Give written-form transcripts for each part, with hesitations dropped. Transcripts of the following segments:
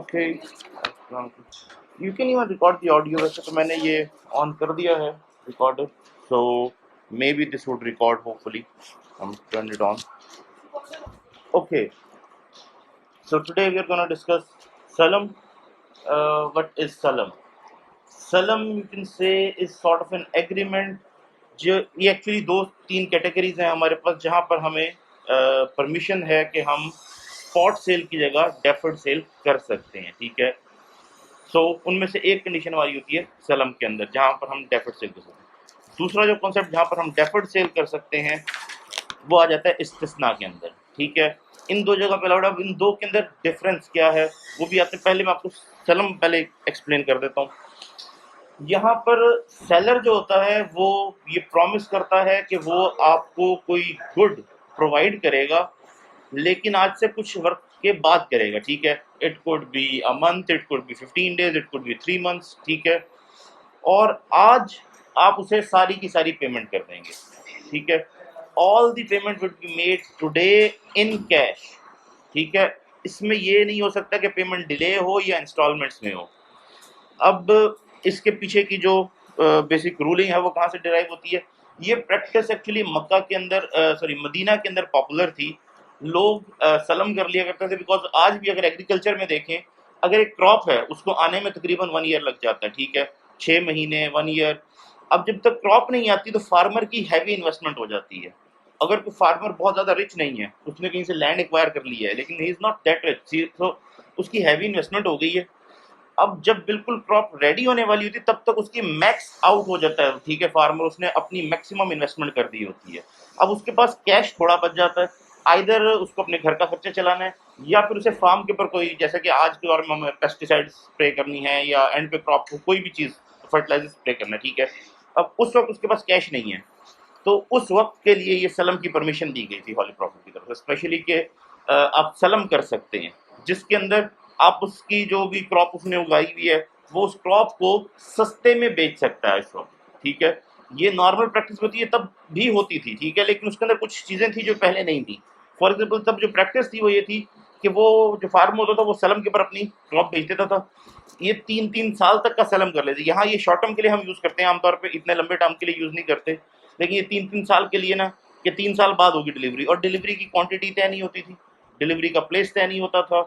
Okay, you can even record the audio. वैसे तो मैंने ये ऑन कर दिया है recorder, so may be this would record hopefully. I'm turn it on. Okay, so today we are going to discuss Salam. What is Salam? Salam, you can say, is sort of an agreement। जो ये actually दो तीन categories हैं हमारे पास जहाँ पर हमें permission है कि हम स्पॉट सेल की जगह डेफर्ड सेल कर सकते हैं, ठीक है। सो उनमें से एक कंडीशन हमारी होती है सलम के अंदर, जहाँ पर हम डेफर्ड सेल कर सकते हैं। दूसरा जो कॉन्सेप्ट जहाँ पर हम डेफर्ड सेल कर सकते हैं वो आ जाता है इस्तिस्ना के अंदर, ठीक है। इन दो जगह पे अलाउड, इन दो के अंदर डिफरेंस क्या है वो भी आते हैं। पहले मैं आपको सलम पहले एक्सप्लेन कर देता हूँ। यहाँ पर सेलर जो होता है वो ये प्रॉमिस करता है कि वो आपको कोई गुड प्रोवाइड करेगा, लेकिन आज से कुछ वर्क के बाद करेगा, ठीक है। It could be a month, it could be 15 days, it could be 3 months, ठीक है। और आज आप उसे सारी की सारी पेमेंट कर देंगे, ठीक है। All the payment will be made today in cash, ठीक है। इसमें ये नहीं हो सकता कि पेमेंट डिले हो या इंस्टॉलमेंट्स में हो। अब इसके पीछे की जो बेसिक रूलिंग है वो कहाँ से डिराइव होती है? ये प्रैक्टिस एक्चुअली मक्का के अंदर, सॉरी मदीना के अंदर पॉपुलर थी। लोग सलम कर लिया करते थे, बिकॉज आज भी अगर एग्रीकल्चर में देखें, अगर एक क्रॉप है उसको आने में तकरीबन 1 ईयर लग जाता है, ठीक है, 6 महीने, 1 ईयर। अब जब तक क्रॉप नहीं आती तो फार्मर की हैवी इन्वेस्टमेंट हो जाती है। अगर कोई फार्मर बहुत ज़्यादा रिच नहीं है, उसने कहीं से लैंड एक्वायर कर लिया है, लेकिन he is not that rich, तो उसकी हैवी इन्वेस्टमेंट हो गई है। अब जब बिल्कुल क्रॉप रेडी होने वाली होती है तब तक उसकी मैक्स आउट हो जाता है, ठीक है। फार्मर उसने अपनी मैक्सिमम इन्वेस्टमेंट कर दी होती है। अब उसके पास कैश थोड़ा बच जाता है, आइदर उसको अपने घर का खर्चा चलाना है या फिर उसे फार्म के ऊपर कोई, जैसे कि आज के दौर में हमें पेस्टिसाइड स्प्रे करनी है या एंड पे क्रॉप को कोई भी चीज़ फर्टिलाइजर स्प्रे करना है, ठीक है। अब उस वक्त उसके पास कैश नहीं है, तो उस वक्त के लिए ये सलम की परमिशन दी गई थी हॉली प्रॉफिट की तरफ से, स्पेशली कि आप सलम कर सकते हैं, जिसके अंदर आप उसकी जो भी क्रॉप उसने उगाई हुई है वो उस क्रॉप को सस्ते में बेच सकता है इस वक्त, ठीक है। ये नॉर्मल प्रैक्टिस होती है, तब भी होती थी, ठीक है, लेकिन उसके अंदर कुछ चीज़ें थी जो पहले नहीं थी। फॉर एग्जाम्पल तब जो प्रैक्टिस थी वो ये थी कि वो जो फार्मर होता था वो सलम के ऊपर अपनी क्रॉप बेच देता था। ये 3-3 साल तक का सलम कर लेते। यहाँ ये शॉर्ट टर्म के लिए हम यूज़ करते हैं, आमतौर पर इतने लंबे टर्म के लिए यूज़ नहीं करते, लेकिन ये 3-3 साल के लिए ना, कि 3 साल बाद होगी डिलीवरी, और डिलीवरी की क्वांटिटी तय नहीं होती थी, डिलीवरी का प्लेस तय नहीं होता था,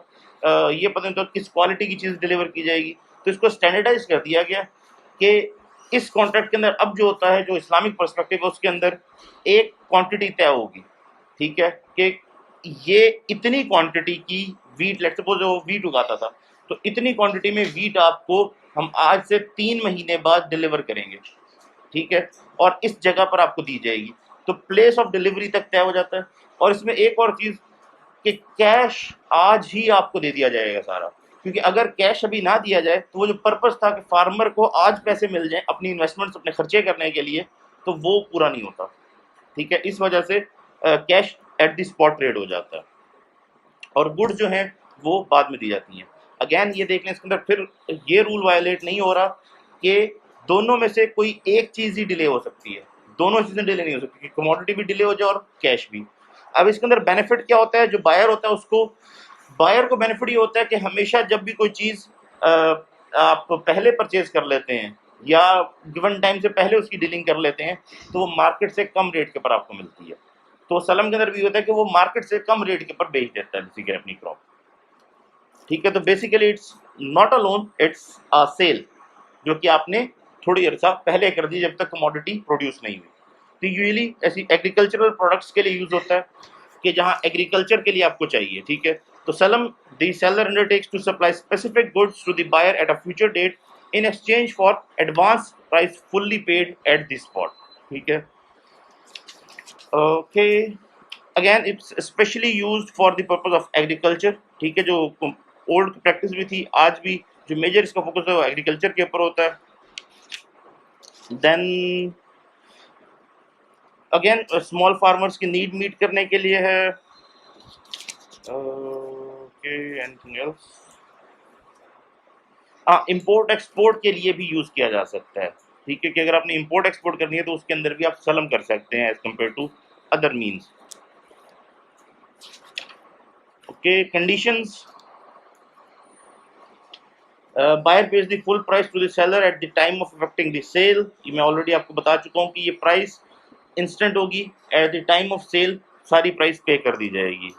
ये पता नहीं था किस क्वालिटी की चीज़ डिलीवर की जाएगी। तो इसको स्टैंडर्डाइज कर दिया गया कि इस कॉन्ट्रैक्ट के अंदर अब जो होता है, जो इस्लामिक पर्सपेक्टिव है उसके अंदर एक क्वांटिटी तय होगी, ठीक है, कि ये इतनी क्वांटिटी की वीट, लेट्स सपोज वो वीट उगाता था, तो इतनी क्वांटिटी में वीट आपको हम आज से 3 महीने बाद डिलीवर करेंगे, ठीक है, और इस जगह पर आपको दी जाएगी। तो प्लेस ऑफ डिलीवरी तक तय हो जाता है। और इसमें एक और चीज़ कि कैश आज ही आपको दे दिया जाएगा सारा, क्योंकि अगर कैश अभी ना दिया जाए तो वो जो पर्पस था कि फार्मर को आज पैसे मिल जाएं अपनी इन्वेस्टमेंट्स अपने खर्चे करने के लिए, तो वो पूरा नहीं होता, ठीक है। इस वजह से cash at the spot rate हो जाता है और गुड्स जो हैं वो बाद में दी जाती हैं। अगेन ये देख लें इसके अंदर फिर ये रूल वायलेट नहीं हो रहा कि दोनों में से कोई एक चीज़ ही डिले हो सकती है, दोनों चीज़ें डिले नहीं हो सकती, कमोडिटी भी डिले हो जाए और कैश भी। अब इसके अंदर बेनिफिट क्या होता है? जो बायर होता है उसको, बायर को बेनिफिट ये होता है कि हमेशा जब भी कोई चीज़ आप पहले परचेज कर लेते हैं या गिवन टाइम से पहले उसकी डीलिंग कर लेते हैं तो वो मार्केट से कम रेट के ऊपर आपको मिलती है। तो सलम के अंदर भी होता है कि वो मार्केट से कम रेट के ऊपर बेच देता है बेसिकली अपनी क्रॉप, ठीक है। तो basically it's not a loan, it's a sale, जो कि आपने थोड़ी अर्सा पहले कर दी जब तक कमोडिटी प्रोड्यूस नहीं हुई। तो यूजुअली ऐसी एग्रीकल्चरल प्रोडक्ट्स के लिए यूज़ होता है कि जहाँ एग्रीकल्चर के लिए आपको चाहिए, ठीक है। तो सलम, the seller undertakes to supply specific goods to the buyer at a future date in exchange for advance price fully paid at the spot, ठीक है। Okay, again it's specially used for the purpose of agriculture, ठीक है। जो old practice भी थी, आज भी जो मेजर इसका फोकस है वो एग्रीकल्चर के ऊपर होता है। देन अगेन स्मॉल फार्मर्स की नीड मीट करने के लिए है। Okay, anything else? हाँ, इंपोर्ट एक्सपोर्ट के लिए भी यूज़ किया जा सकता है, ठीक है, कि अगर आपने इंपोर्ट एक्सपोर्ट करनी है तो उसके अंदर भी आप सलम कर सकते हैं as compare to other means. Okay, conditions. Buyer pays the full price to the seller at the time of effecting the sale. ये मैं ऑलरेडी आपको बता चुका हूँ कि ये प्राइस इंस्टेंट होगी, at the time of sale सारी प्राइस पे कर दी जाएगी।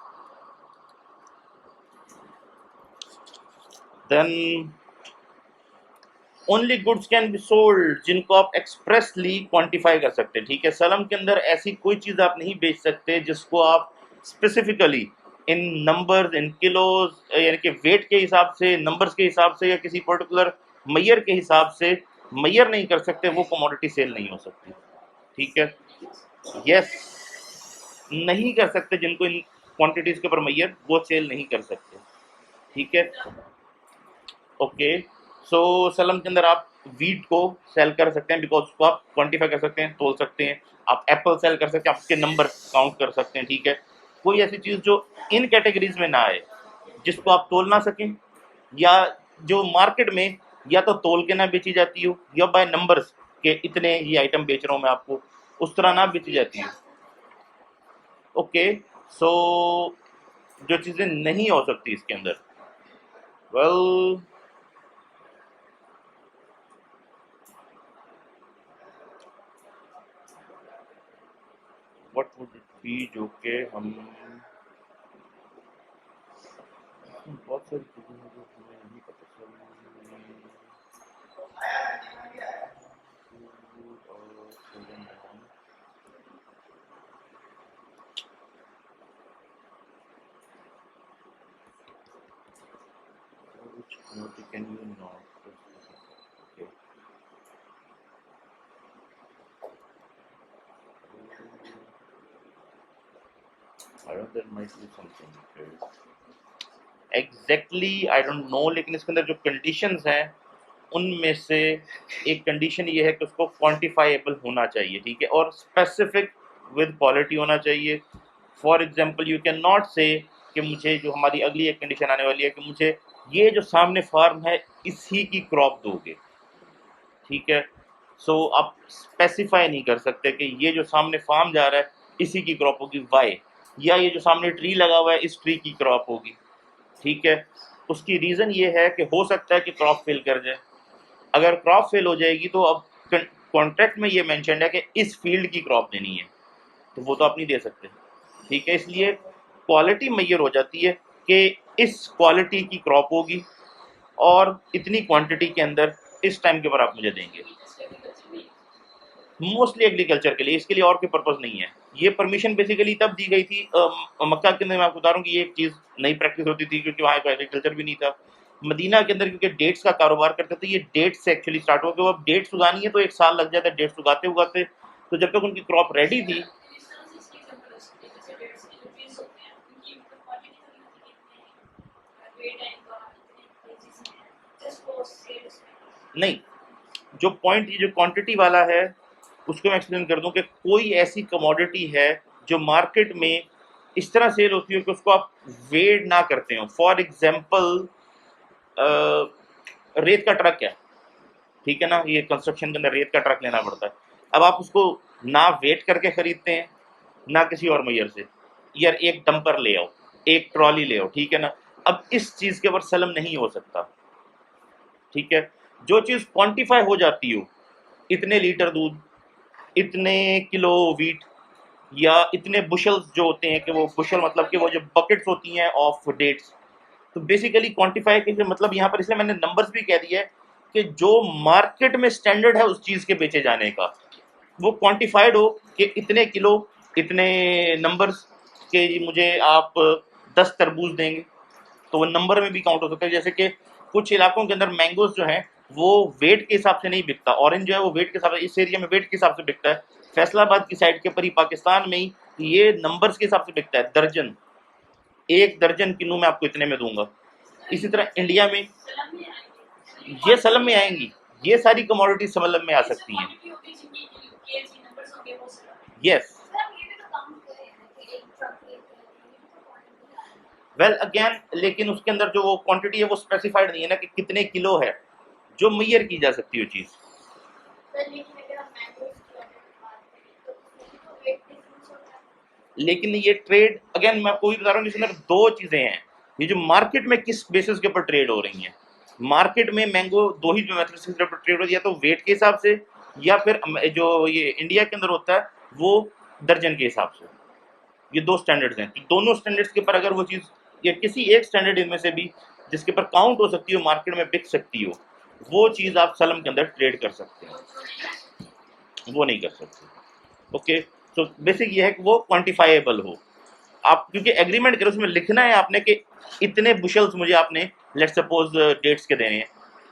Then only goods can be sold जिनको आप एक्सप्रेसली क्वांटिफाई कर सकते हैं। ठीक है, सलम के अंदर ऐसी कोई चीज़ आप नहीं बेच सकते जिसको आप specifically in numbers, in kilos यानी कि वेट के हिसाब से, नंबर्स के हिसाब से या किसी पर्टिकुलर मैयर के हिसाब से मैयर नहीं कर सकते, वो कमोडिटी सेल नहीं हो सकती। ठीक है, यस, नहीं कर सकते जिनको इन क्वांटिटीज के ऊपर मैयर, वो सेल नहीं कर सकते। ठीक है, ओके। सो सलम के अंदर आप वीट को सेल कर सकते हैं बिकॉज उसको आप क्वांटिफाई कर सकते हैं, तोल सकते हैं। आप एप्पल सेल कर सकते हैं, आपके नंबर काउंट कर सकते हैं। ठीक है, कोई ऐसी चीज़ जो इन कैटेगरीज में ना आए, जिसको आप तोल ना सकें, या जो मार्केट में या तो तोल के ना बेची जाती हो या बाय नंबर्स के इतने ये आइटम बेच रहा हूँ मैं आपको, उस तरह ना बेची जाती हो। ओके, सो जो चीज़ें नहीं हो सकती इसके अंदर, well what would it be, जो कि हम बहुत सारी चीज़ें हैं जो हमें नहीं पता चल which commodity can you not? Okay. I don't, there might be something. Exactly I don't know, लेकिन इसके अंदर जो कंडीशंस हैं उनमें से एक कंडीशन ये है कि उसको क्वांटिफाइबल होना चाहिए। ठीक है, और स्पेसिफिक विद क्वालिटी होना चाहिए। For example you can not say कि मुझे, जो हमारी अगली एक कंडीशन आने वाली है कि मुझे ये जो सामने फार्म है इसी की क्रॉप दोगे। ठीक है, सो आप स्पेसिफाई नहीं कर सकते कि ये जो सामने फार्म जा रहा है इसी की क्रॉप होगी, वाई, या ये जो सामने ट्री लगा हुआ है इस ट्री की क्रॉप होगी। ठीक है, उसकी रीज़न ये है कि हो सकता है कि क्रॉप फेल कर जाए। अगर क्रॉप फेल हो जाएगी तो अब कॉन्ट्रैक्ट में ये मेंशन है कि इस फील्ड की क्रॉप देनी है, तो वो तो आप नहीं दे सकते। ठीक है, इसलिए क्वालिटी मैयर हो जाती है कि इस क्वालिटी की क्रॉप होगी और इतनी क्वांटिटी के अंदर इस टाइम के ऊपर आप मुझे देंगे। मोस्टली एग्रीकल्चर के लिए, इसके लिए और कोई पर्पज़ नहीं है। ये परमिशन बेसिकली तब दी गई थी मक्का के अंदर, मैं आपको बता रहा हूँ कि ये एक चीज़ नई प्रैक्टिस होती थी क्योंकि वहाँ कोई एग्रीकल्चर भी नहीं था। मदीना के अंदर क्योंकि डेट्स का कारोबार करते थे, ये डेट्स से एक्चुअली स्टार्ट हुआ कि वो अब डेट्स उगानी है तो एक साल लग जाता है डेट्स उगाते उगाते। तो जब तक उनकी क्रॉप रेडी थी, नहीं, जो पॉइंट, ये जो क्वांटिटी वाला है उसको मैं एक्सप्लेन कर दूं कि कोई ऐसी कमोडिटी है जो मार्केट में इस तरह सेल होती है कि उसको आप वेट ना करते हो। फॉर एग्जांपल रेत का ट्रक है, ठीक है ना, ये कंस्ट्रक्शन के अंदर रेत का ट्रक लेना पड़ता है। अब आप उसको ना वेट करके खरीदते हैं ना किसी और मैयर से, यार एक डंपर ले आओ, एक ट्रॉली ले आओ, ठीक है ना। अब इस चीज़ के ऊपर सलम नहीं हो सकता। ठीक है, जो चीज़ क्वांटिफाई हो जाती हो, इतने लीटर दूध, इतने किलो वीट, या इतने बुशल्स जो होते हैं, कि वो बुशल मतलब कि वो जो बकेट्स होती हैं ऑफ डेट्स, तो बेसिकली क्वांटिफाई के मतलब यहाँ पर, इसलिए मैंने नंबर्स भी कह दिया है कि जो मार्केट में स्टैंडर्ड है उस चीज़ के बेचे जाने का, वो क्वांटिफाइड हो कि इतने किलो, इतने नंबर्स के मुझे आप 10 तरबूज देंगे, तो वो नंबर में भी काउंट हो सकता है। जैसे कि कुछ इलाकों के अंदर मैंगोज जो हैं वो वेट के हिसाब से नहीं बिकता, ऑरेंज जो है वो वेट के हिसाब से, इस एरिया में वेट के हिसाब से बिकता है। फैसलाबाद की साइड के ऊपर ही पाकिस्तान में ही ये नंबर्स के हिसाब से बिकता है, दर्जन, एक दर्जन किलो मैं आपको इतने में दूंगा। इसी तरह इंडिया में ये सलम में आएंगी, ये सारी कमोडिटी सलम में आ सकती हैं। यस, वेल अगेन, लेकिन उसके अंदर जो वो क्वांटिटी है वो स्पेसिफाइड नहीं है ना कि कितने किलो है, जो मैयर की जा सकती है चीज़। लेकिन ये ट्रेड, अगेन मैं आपको भी बता रहा हूँ, इसके अंदर दो चीज़ें हैं। ये जो मार्केट में किस बेसिस के ऊपर ट्रेड हो रही हैं, मार्केट में मैंगो दो ही जो मेथड से ट्रेड होती है, या तो वेट के हिसाब से, या फिर जो ये इंडिया के अंदर होता है वो दर्जन के हिसाब से। ये दो स्टैंडर्ड्स हैं, तो दोनों स्टैंडर्ड्स के ऊपर अगर वो चीज़ या किसी एक स्टैंडर्ड इनमें से भी जिसके ऊपर काउंट हो सकती हो, मार्केट में बिक सकती हो, वो चीज़ आप सलम के अंदर ट्रेड कर सकते हैं, वो नहीं कर सकते। ओके, तो बेसिक ये है कि वो क्वांटिफाइबल हो। आप क्योंकि एग्रीमेंट करो, उसमें लिखना है आपने कि इतने बुशल्स मुझे आपने लेट सपोज डेट्स के देने हैं।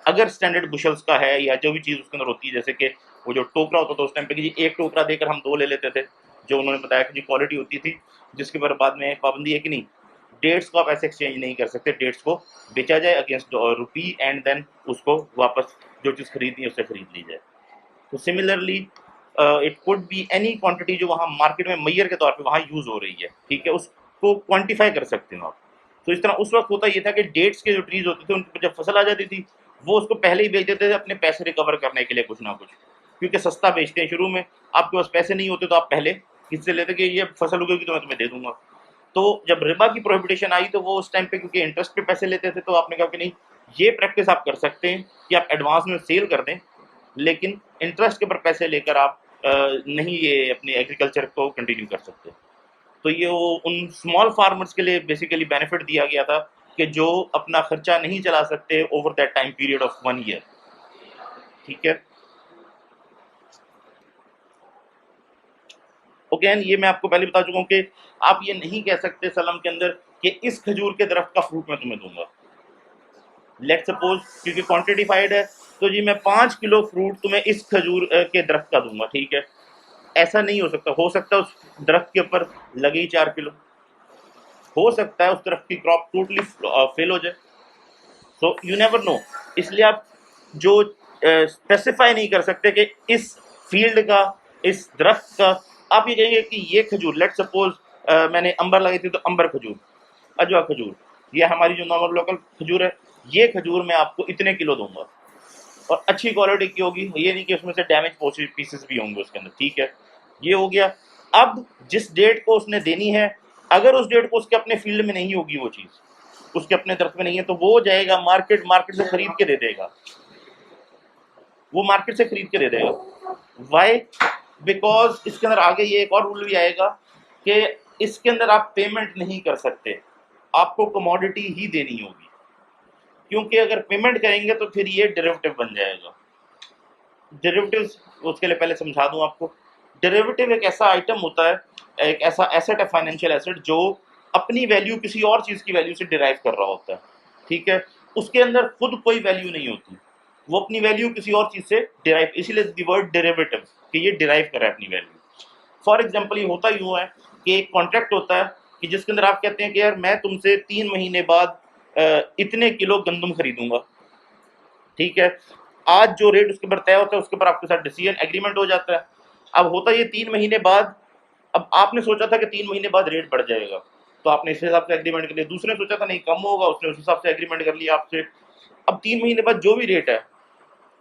अगर स्टैंडर्ड बुशल्स का है या जो भी चीज़ उसके अंदर होती है, जैसे कि वो जो टोकरा होता था उस टाइम पे कि जी एक टोकरा देकर हम दो ले लेते थे, जो उन्होंने बताया कि जी क्वालिटी होती थी, जिसके ऊपर बाद में पाबंदी है कि नहीं, डेट्स को आप ऐसे एक्सचेंज नहीं कर सकते, डेट्स को बेचा जाए अगेंस्ट रुपी एंड देन उसको वापस जो चीज़ खरीदनी है उससे खरीद ली जाए। तो similarly it could be any quantity जो वहाँ मार्केट में मैयर के तौर पे वहाँ यूज़ हो रही है, ठीक है, उसको क्वांटिफाई कर सकते हो आप। तो इस तरह उस वक्त होता ये था कि डेट्स के जो ट्रीज होते थे उन पर जब फसल आ जाती थी, वो उसको पहले ही बेच देते थे अपने पैसे रिकवर करने के लिए कुछ ना कुछ, क्योंकि सस्ता बेचते हैं शुरू में, आपके पास पैसे नहीं होते तो आप पहले किससे लेते कि ये फसल उगेगी तो मैं तुम्हें दे दूंगा। तो जब रिबा की प्रोहिबिटेशन आई तो वो उस टाइम पे क्योंकि इंटरेस्ट पे पैसे लेते थे, तो आपने कहा कि नहीं, ये प्रैक्टिस आप कर सकते हैं कि आप एडवांस में सेल कर दें, लेकिन इंटरेस्ट के ऊपर पैसे लेकर आप नहीं ये अपनी एग्रीकल्चर को कंटिन्यू कर सकते। तो ये वो उन स्मॉल फार्मर्स के लिए बेसिकली बेनिफिट दिया गया था कि जो अपना खर्चा नहीं चला सकते over that time period of 1 year, ठीक है। ओके, ये मैं आपको पहले बता चुका हूँ कि आप ये नहीं कह सकते सलम के अंदर कि इस खजूर के दरख्त का फ्रूट मैं तुम्हें दूंगा। लेट सपोज क्योंकि क्वांटिटीफाइड है, तो जी मैं 5 किलो फ्रूट तुम्हें इस खजूर के दरख्त का दूंगा, ठीक है। ऐसा नहीं हो सकता उस दरख्त के ऊपर लगे ही 4 किलो, हो सकता है उस दरख्त की क्रॉप टोटली फेल हो जाए। सो यू नेवर नो, इसलिए आप जो स्पेसिफाई नहीं कर सकते कि इस फील्ड का, इस दरख्त का, आप ये कहेंगे कि ये खजूर, लेट सपोज मैंने अंबर लगाई थी तो अंबर खजूर, अजवा खजूर, ये हमारी जो नॉर्मल लोकल खजूर है, ये खजूर मैं आपको इतने किलो दूंगा और अच्छी क्वालिटी की होगी, ये नहीं कि उसमें से डैमेज पीसेस भी होंगे उसके अंदर, ठीक है। ये हो गया। अब जिस डेट को उसने देनी है, अगर उस डेट को उसके अपने फील्ड में नहीं होगी वो चीज़, उसके अपने दरख्त में नहीं है, तो वो जाएगा मार्केट, मार्केट से खरीद के दे देगा, वो मार्केट से खरीद के दे देगा। वाई? बिकॉज इसके अंदर आगे ये एक और रूल भी आएगा कि इसके अंदर आप पेमेंट नहीं कर सकते, आपको कमोडिटी ही देनी होगी, क्योंकि अगर पेमेंट करेंगे तो फिर ये डेरिवेटिव बन जाएगा। डेरिवेटिव उसके लिए पहले समझा दूं आपको। डेरिवेटिव एक ऐसा आइटम होता है, एक ऐसा एसेट है, फाइनेंशियल एसेट, जो अपनी वैल्यू किसी और चीज़ की वैल्यू से डिराइव कर रहा होता है, ठीक है। उसके अंदर खुद कोई वैल्यू नहीं होती, वो अपनी वैल्यू किसी और चीज़ से डिराइव, इसीलिए दी वर्ड डेरिवेटिव कि ये डिराइव कर रहा है अपनी वैल्यू। फॉर एग्जाम्पल ये होता यूँ है कि एक कॉन्ट्रैक्ट होता है कि जिसके अंदर आप कहते हैं कि यार मैं तुमसे 3 महीने बाद इतने किलो गंदम खरीदूंगा, ठीक है। आज जो रेट उसके ऊपर तय होता है उसके ऊपर आपके साथ डिसीजन एग्रीमेंट हो जाता है। अब होता ये 3 महीने बाद, अब आपने सोचा था कि 3 महीने बाद रेट बढ़ जाएगा, तो आपने इस हिसाब से एग्रीमेंट कर लिया, दूसरे ने सोचा था नहीं कम होगा, उसने उस हिसाब से एग्रीमेंट कर लिया आपसे। अब 3 महीने बाद जो भी रेट है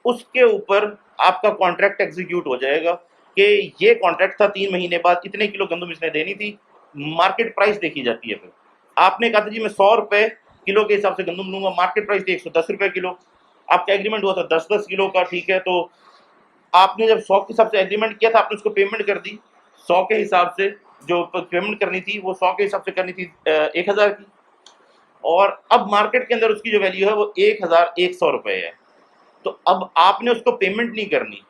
उसके ऊपर आपका कॉन्ट्रैक्ट एग्जीक्यूट हो जाएगा कि ये कॉन्ट्रैक्ट था, 3 महीने बाद इतने किलो गंदम इसने देनी थी, मार्केट प्राइस देखी जाती है। फिर आपने कहा था जी मैं 100 रुपए किलो के हिसाब से गंदम लूंगा, मार्केट प्राइस थी 110 रुपए किलो, आपका एग्रीमेंट हुआ था 10-10 किलो का, ठीक है। तो आपने जब 100 के हिसाब से एग्रीमेंट किया था, आपने उसको पेमेंट कर दी 100 के हिसाब से, जो पेमेंट करनी थी वो 100 के हिसाब से करनी थी 1000 की, और अब मार्केट के अंदर उसकी जो वैल्यू है वो 1100 है। तो अब आपने उसको पेमेंट नहीं करनी,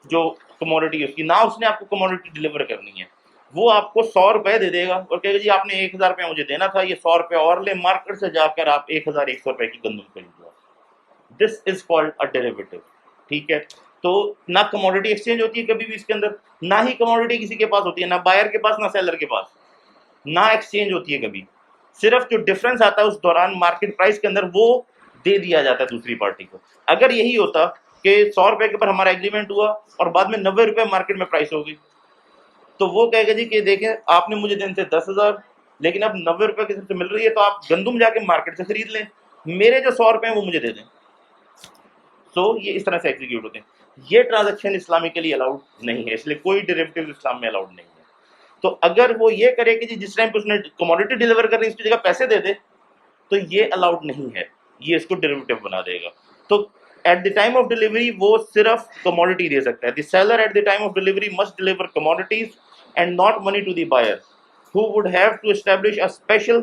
जो कमोडिटी उसकी ना, उसने आपको कमोडिटी डिलीवर करनी है, वो आपको 100 रुपए दे देगा और कहेगा जी आपने 1000 रुपये मुझे देना था, ये 100 रुपये और ले, मार्केट से जाकर आप 1100 रुपये की गंदम खरीद लो। This is called a derivative, ठीक है। तो ना कमोडिटी एक्सचेंज होती है कभी भी इसके अंदर, ना ही कमोडिटी किसी के पास होती है, ना बायर के पास ना सेलर के पास, ना एक्सचेंज होती है कभी। सिर्फ जो डिफरेंस आता है उस दौरान मार्केट प्राइस के अंदर, वो दे दिया जाता है दूसरी पार्टी को। अगर यही होता कि 100 रुपए के ऊपर हमारा एग्रीमेंट हुआ और बाद में 90 रुपए मार्केट में प्राइस हो गई, तो वो कहेगा जी कि देखें आपने मुझे दिन से 10,000, लेकिन अब 90 रुपए की सबसे मिल रही है, तो आप गंदम जाके मार्केट से खरीद लें, मेरे जो 100 रुपए हैं वो मुझे दे दें। सो ये इस तरह से एग्जीक्यूट होते हैं। ये ट्रांजेक्शन इस्लामिकली अलाउड नहीं है, इसलिए कोई डेरिवेटिव इस्लाम में अलाउड नहीं है। तो अगर वो ये करे कि जी जिस टाइम पे उसने कमोडिटी डिलीवर करनी उसकी जगह पैसे दे दे, तो ये अलाउड नहीं है। ये इसको डेरिवेटिव बना देगा। तो at the time of delivery वो सिर्फ कमोडिटी दे सकता है। The seller at the time of delivery must deliver commodities and not money to the buyer who would have to establish a special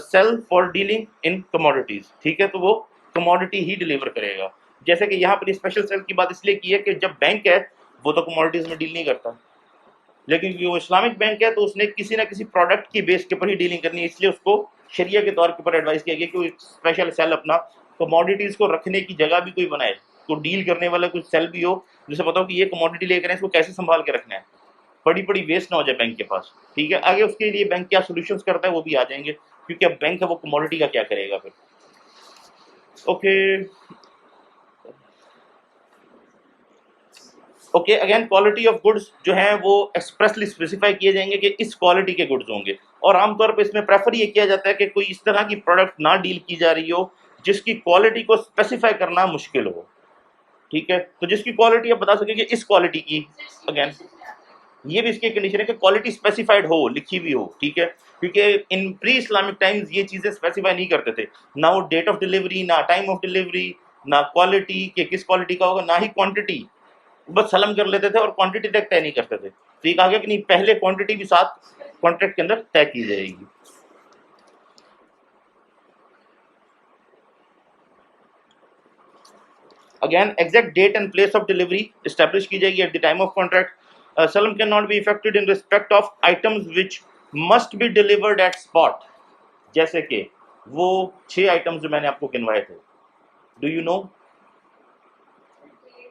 cell for dealing in commodities। ठीक है, तो वो commodity ही deliver करेगा। जैसे कि यहाँ पर स्पेशल सेल की बात इसलिए की है कि जब बैंक है वो तो कमोडिटीज में डील नहीं करता, लेकिन वो इस्लामिक बैंक है तो उसने किसी ना किसी प्रोडक्ट की बेस के ऊपर ही डीलिंग करनी है, इसलिए उसको शरिया के तौर के ऊपर एडवाइस किया गया कि वो स्पेशल सेल अपना कमोडिटीज को रखने की जगह भी कोई बनाए, तो डील करने वाला कोई सेल भी हो जिसे पता हो कि ये कमोडिटी लेकर इसको कैसे संभाल के रखना है, बड़ी बड़ी वेस्ट ना हो जाए बैंक के पास। ठीक है, आगे उसके लिए बैंक क्या सोल्यूशंस करता है वो भी आ जाएंगे, क्योंकि अब बैंक है वो कमोडिटी का क्या करेगा फिर। Okay again quality of goods जो है वो एक्सप्रेसली स्पेसिफाई किए जाएंगे कि इस क्वालिटी के गुड्स होंगे, और आमतौर पर इसमें प्रेफर ये किया जाता है कि कोई इस तरह की प्रोडक्ट ना डील की जा रही हो जिसकी क्वालिटी को स्पेसिफाई करना मुश्किल हो। ठीक है, तो जिसकी क्वालिटी आप बता सके कि इस क्वालिटी की, अगेन ये भी इसकी कंडीशन है कि क्वालिटी स्पेसिफाइड हो, लिखी हुई हो। ठीक है, क्योंकि इन प्री इस्लामिक टाइम्स ये चीज़ें स्पेसिफाई नहीं करते थे, ना वो डेट ऑफ डिलीवरी, ना टाइम ऑफ डिलीवरी, ना क्वालिटी के किस क्वालिटी का होगा, ना ही क्वांटिटी, बस सलम कर लेते थे और क्वांटिटी तक तय नहीं करते थे। तो ये कहा गया कि नहीं, पहले क्वांटिटी भी साथ कॉन्ट्रैक्ट के अंदर तय की जाएगी। Again exact date and place of delivery establish की जाएगी at the time of contract. Salam cannot be effected in respect of items which must be delivered at spot। जैसे कि वो 6 आइटम्स जो मैंने आपको गिनवाए थे, do you know?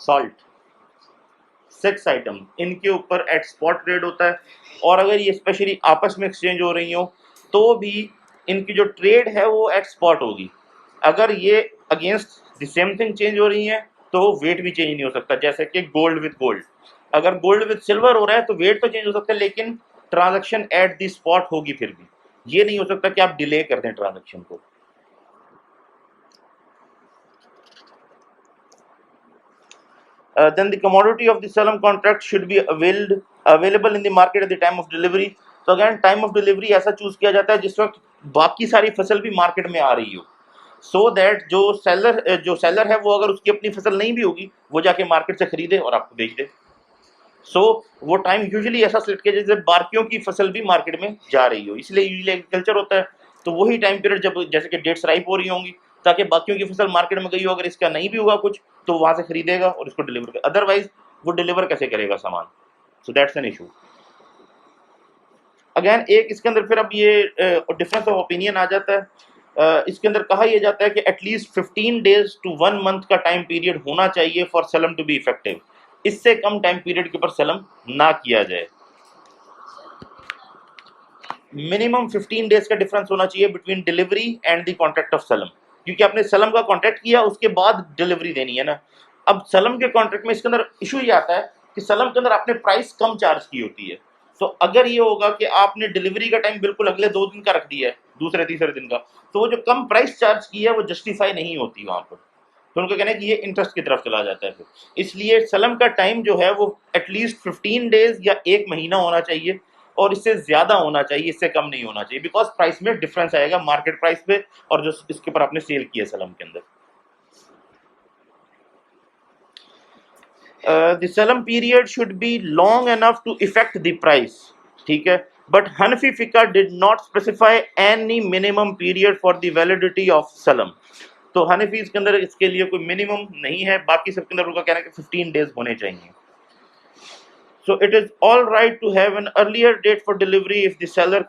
Salt, 6 item, इनके ऊपर एट स्पॉट ट्रेड होता है, और अगर ये स्पेशली आपस में एक्सचेंज हो रही हो तो भी इनकी जो ट्रेड है वो एट स्पॉट होगी। अगर ये against the same thing change हो रही है तो वेट भी चेंज नहीं हो सकता, जैसे कि गोल्ड विद गोल्ड। अगर गोल्ड विद सिल्वर हो रहा है तो वेट तो चेंज हो सकता है, लेकिन ट्रांजैक्शन एट द स्पॉट होगी। फिर भी ये नहीं हो सकता कि आप डिले कर दें ट्रांजैक्शन को। Then the commodity of the solemn contract should be available in the market at the time of delivery। तो अगेन टाइम ऑफ डिलीवरी ऐसा चूज किया जाता है जिस वक्त बाकी सारी फसल भी मार्केट में आ रही हो, सो दैट जो सेलर है वो अगर उसकी अपनी फसल नहीं भी होगी वो जाके मार्केट से खरीदे और आपको बेच दे। सो वो टाइम यूजुअली ऐसा सिलेक्ट किया जैसे बाकियों की फसल भी मार्केट में जा रही हो, इसलिए यूजुअली एग्रीकल्चर होता है। तो वही टाइम पीरियड जब जैसे कि डेट्स राइप हो रही होंगी, ताकि बाकियों की फसल मार्केट में गई हो, अगर इसका नहीं भी होगा कुछ तो वहां से खरीदेगा और इसको डिलीवर कर, अदरवाइज वो डिलीवर कैसे करेगा सामान। So that's an issue. Again एक इसके अंदर फिर अब ये डिफरेंस ऑफ ओपिनियन आ जाता है। इसके अंदर कहा यह जाता है कि एटलीस्ट 15 डेज टू 1 मंथ का टाइम पीरियड होना चाहिए फॉर सलम टू बी इफेक्टिव। इससे कम टाइम पीरियड के ऊपर सलम ना किया जाए। मिनिमम 15 डेज का डिफरेंस होना चाहिए between delivery and the contract of सलम, क्योंकि आपने सलम का कॉन्ट्रैक्ट किया उसके बाद डिलीवरी देनी है ना। अब सलम के कॉन्ट्रैक्ट में इसके अंदर इशू ये आता है कि सलम के अंदर आपने प्राइस कम चार्ज की होती है। तो अगर ये होगा कि आपने डिलीवरी का टाइम बिल्कुल अगले 2 दिन का रख दिया है, दूसरे तीसरे दिन का, तो वो जो कम प्राइस चार्ज की है वो जस्टिफाई नहीं होती वहां पर। तो उनका कहना है कि ये इंटरेस्ट की तरफ चला जाता है फिर। इसलिए सलम का टाइम जो है वो एटलीस्ट 15 डेज या 1 महीना होना चाहिए, और इससे ज्यादा होना चाहिए, इससे कम नहीं होना चाहिए, बिकॉज प्राइस में डिफरेंस आएगा मार्केट प्राइस पे और जो इसके ऊपर आपने सेल किया सलम के अंदर। द सलम period should be long enough to effect the price. ठीक है, बट हनफी फिका did not specify any minimum period for the validity of सलम। तो हनफीज के अंदर इसके लिए कोई मिनिमम नहीं है, बाकी सबके अंदर उनका कहना है कि 15 डेज होने चाहिए। So it is all right to have an earlier date for delivery if the seller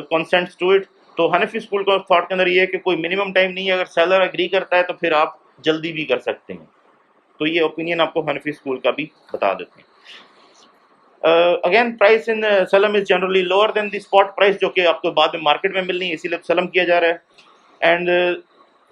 consents to it। तो हनफी स्कूल का थॉट के अंदर ये है कि कोई मिनिमम टाइम नहीं है, अगर सेलर एग्री करता है तो फिर आप जल्दी भी कर सकते हैं। तो ये ओपिनियन आपको हनफी स्कूल का भी बता देते हैं। अगेन प्राइस इन सलम is generally lower than the spot price, जो कि आपको बाद में मार्केट में मिलनी है, इसीलिए सलम किया जा रहा है। एंड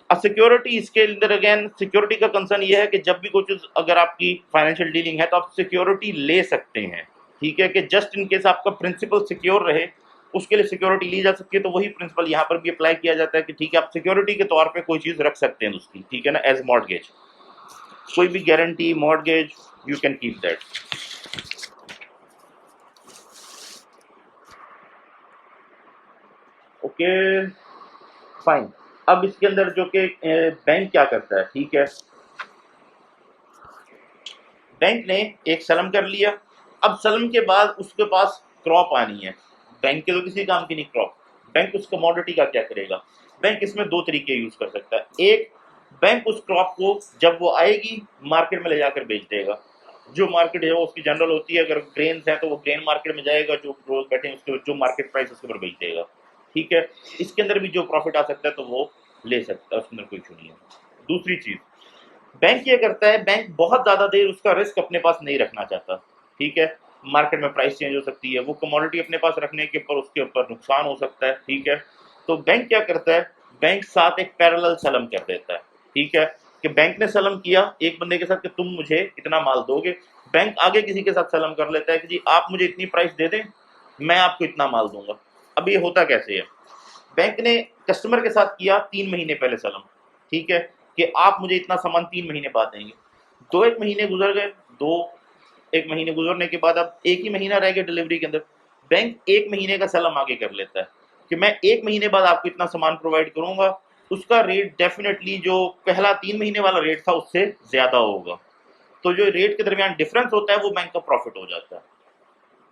सिक्योरिटी, इसके अंदर अगेन सिक्योरिटी का कंसर्न ये है कि जब भी कुछ अगर आपकी फाइनेंशियल डीलिंग है तो आप सिक्योरिटी ले सकते हैं। ठीक है, कि जस्ट इन केस आपका प्रिंसिपल सिक्योर रहे उसके लिए सिक्योरिटी ली जा सकती है। तो वही प्रिंसिपल यहाँ पर भी अप्लाई किया जाता है कि ठीक है आप सिक्योरिटी के तौर पे कोई चीज़ रख सकते हैं उसकी, ठीक है ना, एज मॉर्गेज, कोई भी guarantee mortgage you can keep that. Okay fine. अब इसके अंदर जो कि बैंक क्या करता है, ठीक है, बैंक ने एक सलम कर लिया। अब सलम के बाद उसके पास क्रॉप आनी है, बैंक के तो किसी काम की नहीं क्रॉप। बैंक उस कमोडिटी का क्या करेगा? बैंक इसमें दो तरीके यूज कर सकता है। एक, बैंक उस क्रॉप को जब वो आएगी मार्केट में ले जाकर बेच देगा। जो मार्केट है वो उसकी जनरल होती है, अगर ग्रेन्स है तो वो ग्रेन मार्केट में जाएगा, जो रोज बैठे हैं उसके जो मार्केट प्राइस उसके ऊपर बेच देगा। ठीक है, इसके अंदर भी जो प्रॉफिट आ सकता है तो वो ले सकता है, उसके अंदर कोई इशू नहीं है। दूसरी चीज, बैंक ये करता है, बैंक बहुत ज्यादा देर उसका रिस्क अपने पास नहीं रखना चाहता। ठीक है, मार्केट में प्राइस चेंज हो सकती है, वो कमोडिटी अपने पास रखने के ऊपर उसके ऊपर नुकसान हो सकता है। ठीक है, तो बैंक क्या करता है, बैंक साथ एक पैरेलल सलम कर देता है। ठीक है, कि बैंक ने सलम किया एक बंदे के साथ कि तुम मुझे इतना माल दोगे, बैंक आगे किसी के साथ सलम कर लेता है कि जी आप मुझे इतनी प्राइस दे दें, मैं आपको इतना माल दूंगा। अब ये होता कैसे है, बैंक ने कस्टमर के साथ किया 3 महीने पहले सलम, ठीक है, कि आप मुझे इतना सामान 3 महीने बाद देंगे। दो एक महीने गुजर गए, दो एक महीने गुजरने के बाद अब एक ही महीना रह गया डिलीवरी के अंदर, बैंक 1 महीने का सलम आगे कर लेता है कि मैं 1 महीने बाद आपको इतना सामान प्रोवाइड करूंगा। उसका रेट डेफिनेटली जो पहला 3 महीने वाला रेट था उससे ज्यादा होगा, तो जो रेट के दरमियान डिफरेंस होता है वो बैंक का प्रॉफिट हो जाता है।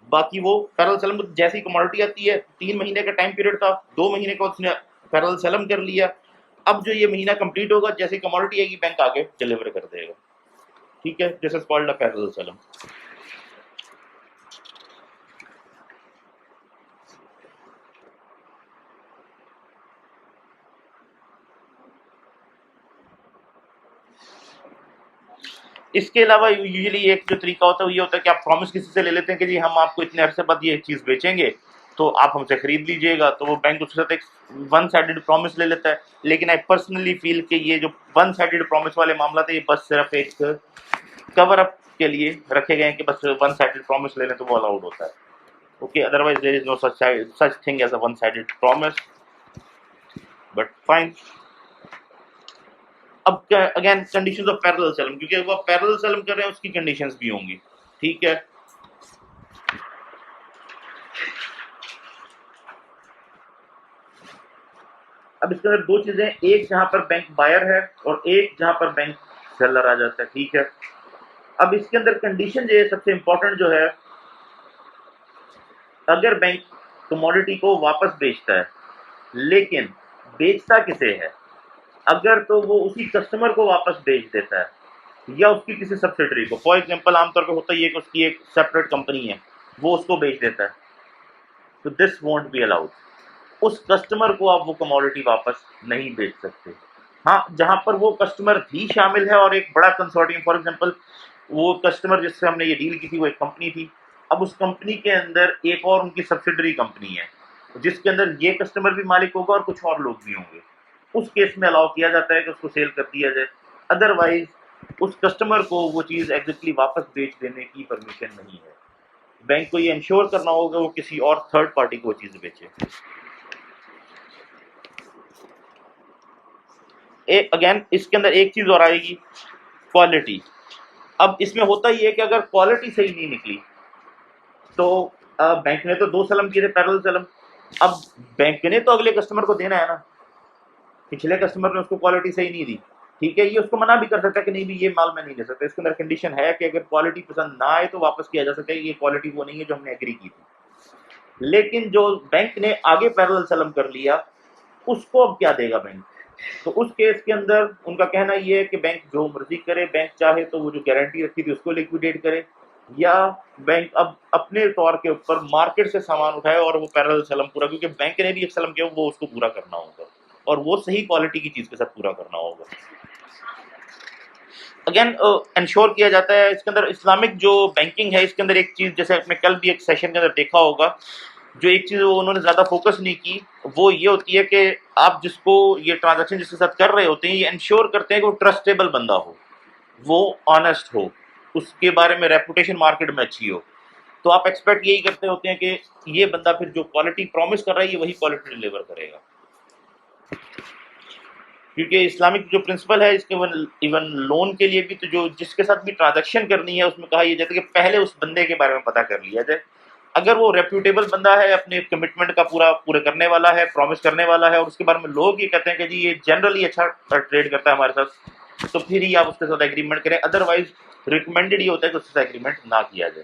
बाकी वो पैरेलल सेलम जैसी कमोडिटी आती है, 3 महीने का टाइम पीरियड था, 2 महीने का उसने पैरेलल सेलम कर लिया। अब जो ये महीना कंप्लीट होगा, जैसी कमोडिटी आएगी बैंक आगे डिलीवर कर देगा। ठीक है, this is called a parallel Salem. इसके अलावा यूजुअली एक जो तरीका होता है वो ये होता है कि आप प्रॉमिस किसी से ले लेते हैं कि जी हम आपको इतने अरसे बाद ये चीज़ बेचेंगे, तो आप हमसे खरीद लीजिएगा, तो वो बैंक उसके साथ एक वन साइडेड प्रॉमिस ले लेता है। लेकिन आई पर्सनली फील कि ये जो वन साइडेड प्रॉमिस वाले मामला थे, ये बस सिर्फ एक कवर अप के लिए रखे गए हैं कि बस वन साइडेड प्रॉमिस ले लें तो वो अलाउड होता है। Okay, otherwise there is no such thing as a one sided promise, but fine. अब अगेन कंडीशंस ऑफ पैरेलल सेलम, क्योंकि वो पैरेलल सेलम कर रहे हैं उसकी कंडीशंस भी होंगी। ठीक है, अब इसके अंदर दो चीजें, एक जहां पर बैंक बायर है और एक जहां पर बैंक सेलर आ जाता है। ठीक है, अब इसके अंदर कंडीशन जो है सबसे इंपॉर्टेंट जो है, अगर बैंक कमोडिटी को वापस बेचता है, लेकिन बेचता किसे है, अगर तो वो उसी कस्टमर को वापस बेच देता है या उसकी किसी सब्सिडरी को। फॉर एग्जांपल आमतौर पर होता ही है कि उसकी एक सेपरेट कंपनी है, वो उसको बेच देता है, तो दिस वोंट बी अलाउड। उस कस्टमर को आप वो कमोडिटी वापस नहीं बेच सकते। हाँ, जहां पर वो कस्टमर भी शामिल है और एक बड़ा कंसोर्टियम, फॉर एग्जांपल वो कस्टमर जिससे हमने ये डील की थी वो एक कंपनी थी, अब उस कंपनी के अंदर एक और उनकी सब्सिडरी कंपनी है जिसके अंदर ये कस्टमर भी मालिक होगा और कुछ और लोग भी होंगे, उस केस में अलाउ किया जाता है कि उसको सेल कर दिया जाए। अदरवाइज उस कस्टमर को वो चीज़ एग्जैक्टली वापस बेच देने की परमिशन नहीं है। बैंक को ये इंश्योर करना होगा वो किसी और थर्ड पार्टी को वो चीज़ बेचे। अगेन इसके अंदर एक चीज और आएगी, क्वालिटी। अब इसमें होता ही है कि अगर क्वालिटी सही नहीं निकली तो बैंक ने तो दो सलम किए थे पैरेलल सलम, अब बैंक ने तो अगले कस्टमर को देना है ना, पिछले कस्टमर ने उसको क्वालिटी सही नहीं दी। ठीक है, ये उसको मना भी कर सकता है कि नहीं भी ये माल मैं नहीं ले सकता। इसके अंदर कंडीशन है कि अगर क्वालिटी पसंद ना आए तो वापस किया जा सकता है, ये क्वालिटी वो नहीं है जो हमने एग्री की थी। लेकिन जो बैंक ने आगे पैरेलल सलम कर लिया उसको अब क्या देगा बैंक? तो उस केस के अंदर उनका कहना ये है कि बैंक जो मर्जी करे, बैंक चाहे तो वो जो गारंटी रखी थी उसको लिक्विडेट करे, या बैंक अब अपने तौर के ऊपर मार्केट से सामान उठाए और वो पैरेलल सलम पूरा, क्योंकि बैंक ने भी एक सलम किया वो उसको पूरा करना होगा और वो सही क्वालिटी की चीज के साथ पूरा करना होगा। अगेन इंश्योर किया जाता है इसके अंदर इस्लामिक जो बैंकिंग है, इसके अंदर एक चीज जैसे आपने कल भी एक सेशन के अंदर देखा होगा, जो एक चीज उन्होंने ज्यादा फोकस नहीं की वो ये होती है कि आप जिसको ये ट्रांजैक्शन जिसके साथ कर रहे होते हैं ये इंश्योर करते हैं कि वो ट्रस्टेबल बंदा हो, वो ऑनेस्ट हो, उसके बारे में रेपुटेशन मार्केट में अच्छी हो। तो आप एक्सपेक्ट यही करते होते हैं कि ये बंदा फिर जो क्वालिटी प्रॉमिस कर रहा है ये वही क्वालिटी डिलीवर करेगा, क्योंकि इस्लामिक जो प्रिंसिपल है इसके इवन लोन के लिए भी, तो जो जिसके साथ भी ट्रांजैक्शन करनी है उसमें कहा यह जाता है कि पहले उस बंदे के बारे में पता कर लिया जाए। अगर वो रेप्यूटेबल बंदा है, अपने कमिटमेंट का पूरा करने वाला है, प्रॉमिस करने वाला है, और उसके बारे में लोग ये कहते हैं कि जी ये जनरली अच्छा ट्रेड करता है हमारे साथ, तो फिर ही आप उसके साथ एग्रीमेंट करें। अदरवाइज रिकमेंडेड ये होता है कि उसके साथ एग्रीमेंट ना किया जाए।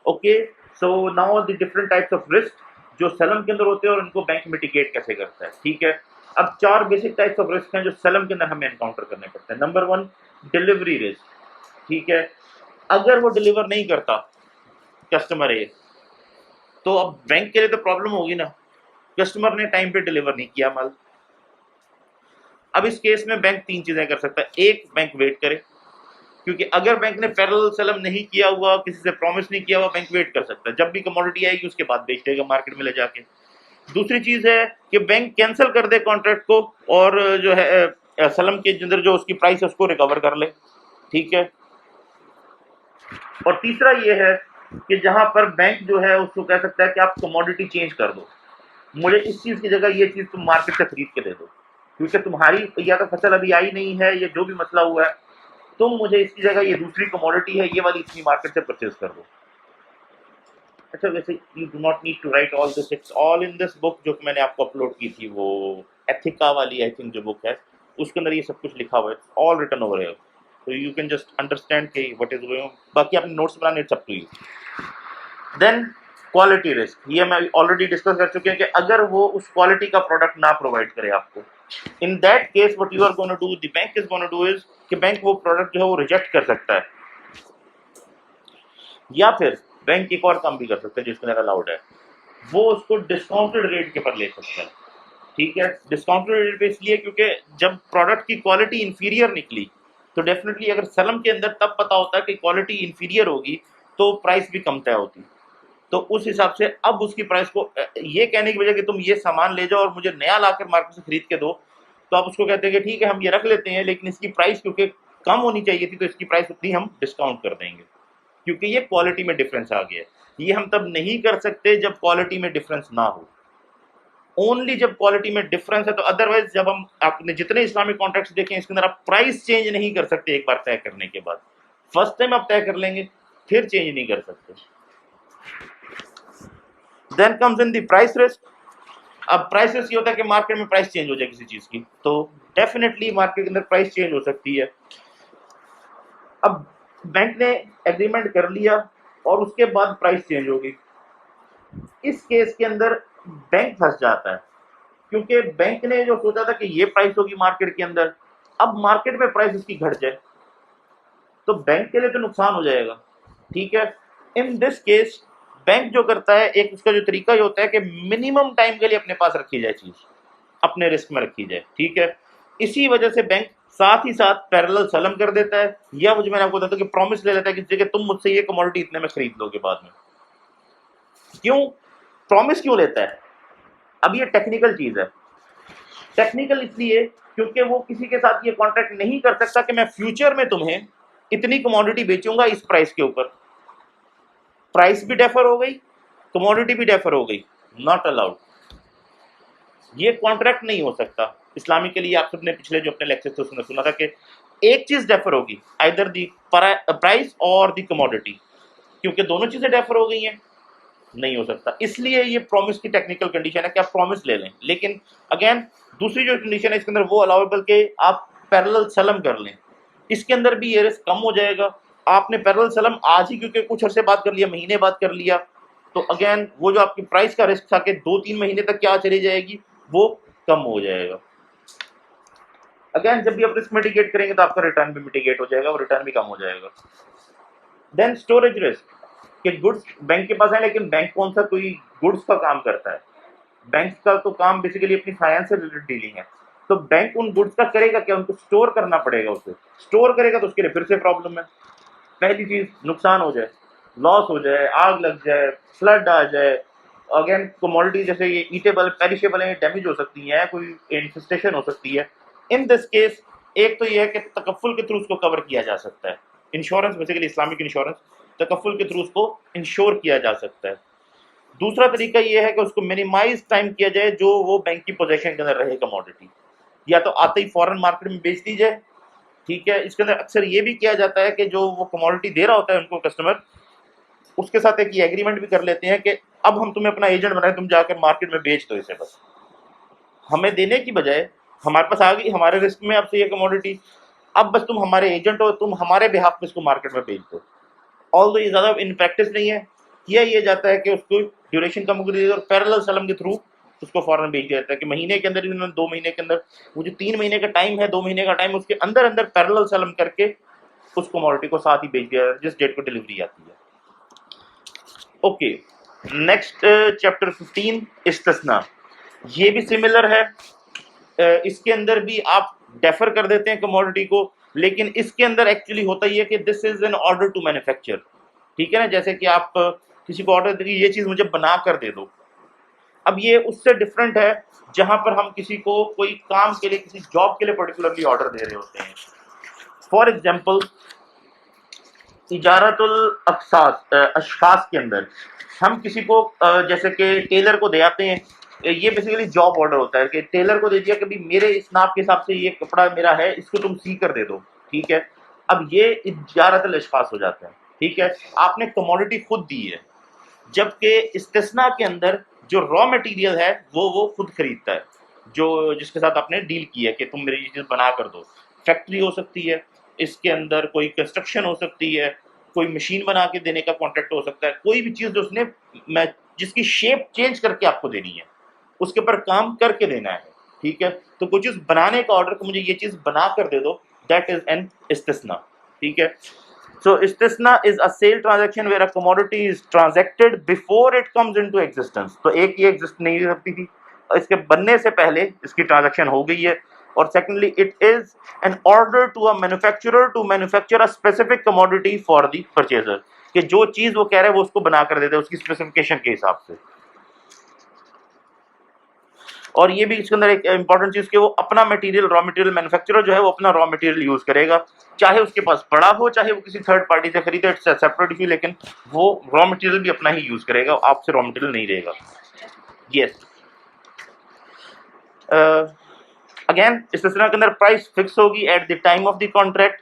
Okay, so now the different types of risk जो सलम के अंदर होते हैं और उनको बैंक मिटिगेट कैसे करता है। ठीक है, अब 4 बेसिक टाइप्स ऑफ रिस्क हैं जो सलम के अंदर हमें एनकाउंटर करने पड़ते हैं। Number 1, delivery risk. ठीक है, अगर वो डिलीवर नहीं करता कस्टमर ए, तो अब बैंक के लिए तो प्रॉब्लम होगी ना, कस्टमर ने टाइम पे डिलीवर नहीं किया माल। अब इस केस में बैंक 3 चीजें कर सकता है। एक, बैंक वेट करे, क्योंकि अगर बैंक ने पैरेलल सेलम नहीं किया हुआ, किसी से प्रॉमिस नहीं किया हुआ, बैंक वेट कर सकता है, जब भी कमोडिटी आएगी उसके बाद बेच देगा मार्केट में ले जाके। दूसरी चीज है कि बैंक कैंसिल कर दे कॉन्ट्रैक्ट को और जो है सलम के अंदर जो उसकी प्राइस है उसको रिकवर कर ले। ठीक है, और तीसरा ये है कि जहां पर बैंक जो है उसको कह सकता है कि आप कमोडिटी चेंज कर दो, मुझे इस चीज की जगह ये चीज तुम मार्केट से खरीद के दे दो, क्योंकि तुम्हारी या तो फसल अभी आई नहीं है, ये जो भी मसला हुआ है, तुम मुझे इसकी जगह ये दूसरी कमोडिटी है ये वाली इतनी मार्केट से परचेज कर दो। अच्छा, वैसे you do not need to write all this, it's all in this book जो मैंने आपको अपलोड की थी, वो एथिका वाली आई थिंक जो बुक है, उसके अंदर ये सब कुछ लिखा हुआ है, all written over here, so you can just understand कि what is going on। बाकी आपने नोट्स बनाने, it's up to you. Then quality risk, ये मैं ऑलरेडी डिस्कस कर चुके हैं कि अगर वो उस क्वालिटी का प्रोडक्ट ना प्रोवाइड करे आपको, in that case what you are gonna do, the bank is gonna do is कि बैंक वो प्रोडक्ट जो है वो रिजेक्ट कर सकता है, या फिर बैंक एक और काम भी कर सकता है जिसके अंदर अलाउड है, वो उसको डिस्काउंटेड रेट के पर ले सकता है। ठीक है, डिस्काउंटेड रेट पे इसलिए क्योंकि जब प्रोडक्ट की क्वालिटी इंफीरियर निकली तो डेफिनेटली अगर सलम के अंदर तब पता होता है कि क्वालिटी इंफीरियर होगी तो प्राइस भी कम तय होती, तो उस हिसाब से अब उसकी प्राइस को ये कहने की वजह कि तुम ये सामान ले जाओ और मुझे नया लाकर मार्केट से खरीद के दो, तो आप उसको कहते हैं कि ठीक है हम ये रख लेते हैं, लेकिन इसकी प्राइस क्योंकि कम होनी चाहिए थी तो इसकी प्राइस उतनी हम डिस्काउंट कर देंगे, क्योंकि ये क्वालिटी में डिफरेंस आ गया है। ये हम तब नहीं कर सकते जब क्वालिटी में डिफरेंस ना हो, ओनली जब क्वालिटी में डिफरेंस है। तो अदरवाइज जब हम आपने जितने इस्लामिक कॉन्ट्रैक्ट्स देखे इसके अंदर आप प्राइस चेंज नहीं कर सकते एक बार तय करने के बाद, फर्स्ट टाइम आप तय कर लेंगे फिर चेंज नहीं कर सकते। Then comes in the price risk. अब प्राइस रिस्क ये होता है कि मार्केट में प्राइस चेंज हो जाए किसी चीज की, तो डेफिनेटली मार्केट के अंदर प्राइस चेंज हो सकती है। अब बैंक ने एग्रीमेंट कर लिया और उसके बाद प्राइस चेंज होगी, इस केस के अंदर बैंक फंस जाता है, क्योंकि बैंक ने जो सोचा था कि ये प्राइस होगी मार्केट के अंदर, अब मार्केट में प्राइस इसकी घट जाए तो बैंक के लिए तो नुकसान हो जाएगा। ठीक है, इन दिस केस बैंक जो करता है, एक उसका जो तरीका ये होता है कि मिनिमम टाइम के लिए अपने पास रखी जाए चीज, अपने रिस्क में रखी जाए। ठीक है, इसी वजह से बैंक साथ ही साथ पैरेलल सलम कर देता है, या वो जो मैंने आपको बताया कि प्रॉमिस ले लेता है कि तुम मुझसे ये कमोडिटी इतने में खरीद लोगे बाद में। क्यों प्रॉमिस क्यों लेता है? अब ये टेक्निकल चीज है। टेक्निकल इसलिए क्योंकि वो किसी के साथ ये कॉन्ट्रैक्ट नहीं कर सकता कि मैं फ्यूचर में तुम्हें इतनी कमोडिटी बेचूंगा इस प्राइस के ऊपर, प्राइस भी डेफर हो गई, कमोडिटी भी डेफर हो गई, नॉट अलाउड, ये कॉन्ट्रैक्ट नहीं हो सकता। इस्लामिकली आप सबने पिछले जो अपने लेक्चर थे उसमें सुना था कि एक चीज डेफर होगी, आइदर दी प्राइस और दी कमोडिटी, क्योंकि दोनों चीजें डेफर हो गई हैं, नहीं हो सकता। इसलिए ये प्रॉमिस की टेक्निकल कंडीशन है कि आप प्रॉमिस ले लें, लेकिन अगेन दूसरी जो कंडीशन है इसके अंदर वो अलाउेबल के आप पैरेलल सलम कर लें, इसके अंदर भी ये रिस्क कम हो जाएगा। आपने पैरेलल सलम आज ही क्योंकि कुछ अर्से बाद कर लिया, महीने बाद कर लिया, तो अगेन वो जो आपकी प्राइस का रिस्क था कि 2-3 महीने तक क्या चली जाएगी वो कम हो जाएगा। अगेन जब भी आप रिस्क मिटिगेट करेंगे तो आपका रिटर्न भी मिटिगेट हो जाएगा और रिटर्न भी कम हो जाएगा। देन स्टोरेज रिस्क, कि गुड्स बैंक के पास है लेकिन बैंक कौन सा कोई गुड्स का काम करता है, बैंक का तो काम बेसिकली अपनी फाइनेंस से रिलेटेड डीलिंग है, तो बैंक उन गुड्स का करेगा क्या, उनको स्टोर करना पड़ेगा, उसे स्टोर करेगा तो उसके लिए फिर से प्रॉब्लम है। पहली चीज नुकसान हो जाए, लॉस हो जाए, आग लग जाए, फ्लड आ जाए, अगेन कमोडिटी जैसे ये ईटेबल पेरिशेबल है, डैमेज हो सकती है, कोई इन्फेस्टेशन हो सकती है। इन दिस केस एक तो ये है कि तकफ्फुल के थ्रू उसको कवर किया जा सकता है, इंश्योरेंस बेसिकली इस्लामिक इंश्योरेंस, तकफ्फुल के थ्रू उसको इंश्योर किया जा सकता है। दूसरा तरीका ये है कि उसको मिनिमाइज टाइम किया जाए जो वो बैंक की पोजीशन के अंदर रहे कमोडिटी, या तो आते ही फॉरेन मार्केट में बेच दी जाए। ठीक है, इसके अंदर अक्सर ये भी किया जाता है कि जो वो कमोडिटी दे रहा होता है उनको कस्टमर, उसके साथ एक ये एग्रीमेंट भी कर लेते हैं कि अब हम तुम्हें अपना एजेंट बनाए, तुम जाकर मार्केट में बेच दो इसे, बस हमें देने की बजाय हमारे पास आ गई, हमारे रिस्क में अब से ये कमोडिटी, अब बस तुम हमारे एजेंट हो, तुम हमारे बिहाफ पे इसको मार्केट में बेच दो। ऑल ये ज़्यादा इन प्रैक्टिस नहीं है, किया ये जाता है कि उसको ड्यूरेशन कम कर दी और पैरेलल सलम के थ्रू उसको फॉरन भेज दिया जाता है कि महीने के अंदर, इन्होंने 2 महीने के अंदर, वो जो 3 महीने का टाइम है, 2 महीने का टाइम, उसके अंदर अंदर पैरेलल सलम करके उस कमोडिटी को साथ ही भेज दिया जिस डेट को डिलीवरी आती है। ओके, नेक्स्ट चैप्टर 15 इस्तिस्ना, ये भी सिमिलर है। इसके अंदर भी आप डेफर कर देते हैं कमोडिटी को, लेकिन इसके अंदर एक्चुअली होता ही है कि this is an order to manufacture, ठीक है ना, जैसे कि आप किसी को ऑर्डर देंगे ये चीज़ मुझे बना कर दे दो। अब ये उससे डिफरेंट है जहां पर हम किसी को कोई काम के लिए, किसी जॉब के लिए पर्टिकुलरली ऑर्डर दे रहे होते हैं। फॉर एग्जाम्पल, इजारतुल अशखास के अंदर हम किसी को जैसे कि टेलर को दे आते हैं, ये बेसिकली जॉब ऑर्डर होता है कि टेलर को दे दिया कि भाई मेरे इस नाप के हिसाब से ये कपड़ा मेरा है, इसको तुम सी कर दे दो, ठीक है। अब ये इजारतुल अशखास हो जाता है, ठीक है, आपने कमोडिटी खुद दी है, जबकि इस्तिस्ना के अंदर जो रॉ मटेरियल है वो खुद खरीदता है, जो जिसके साथ आपने डील की है कि तुम मेरी चीज़ बना कर दो। फैक्ट्री हो सकती है, इसके अंदर कोई कंस्ट्रक्शन हो सकती है, कोई मशीन बना के देने का कॉन्ट्रैक्ट हो सकता है, कोई भी चीज़ जो उसने मैं जिसकी शेप चेंज करके आपको देनी है, उसके ऊपर काम करके देना है, ठीक है। तो कोई चीज़ बनाने का ऑर्डर कि मुझे ये चीज़ बना कर दे दो, दैट इज एन इस्तिस्ना, ठीक है। So istisna is a sale transaction where a commodity is transacted before it comes into existence. तो एक ये एग्जिस्ट नहीं करती थी, इसके बनने से पहले इसकी ट्रांजैक्शन हो गई है। और secondly it is an order to a manufacturer to manufacture a specific commodity for the purchaser, कि जो चीज़ वो कह रहे हैं वो उसको बना कर देते हैं उसकी स्पेसिफिकेशन के हिसाब से। और ये भी इसके अंदर एक इंपॉर्टेंट चीज़ कि वो अपना मटेरियल, रॉ मटेरियल, मैन्युफैक्चरर जो है वो अपना रॉ मटेरियल यूज़ करेगा, चाहे उसके पास पड़ा हो, चाहे वो किसी थर्ड पार्टी से खरीदे, इट्स सेपरेट इशू, लेकिन वो रॉ मटेरियल भी अपना ही यूज़ करेगा, आपसे रॉ मटेरियल नहीं रहेगा। यस, अगेन इस्तिस्ना के अंदर प्राइस फिक्स होगी at the time of the contract,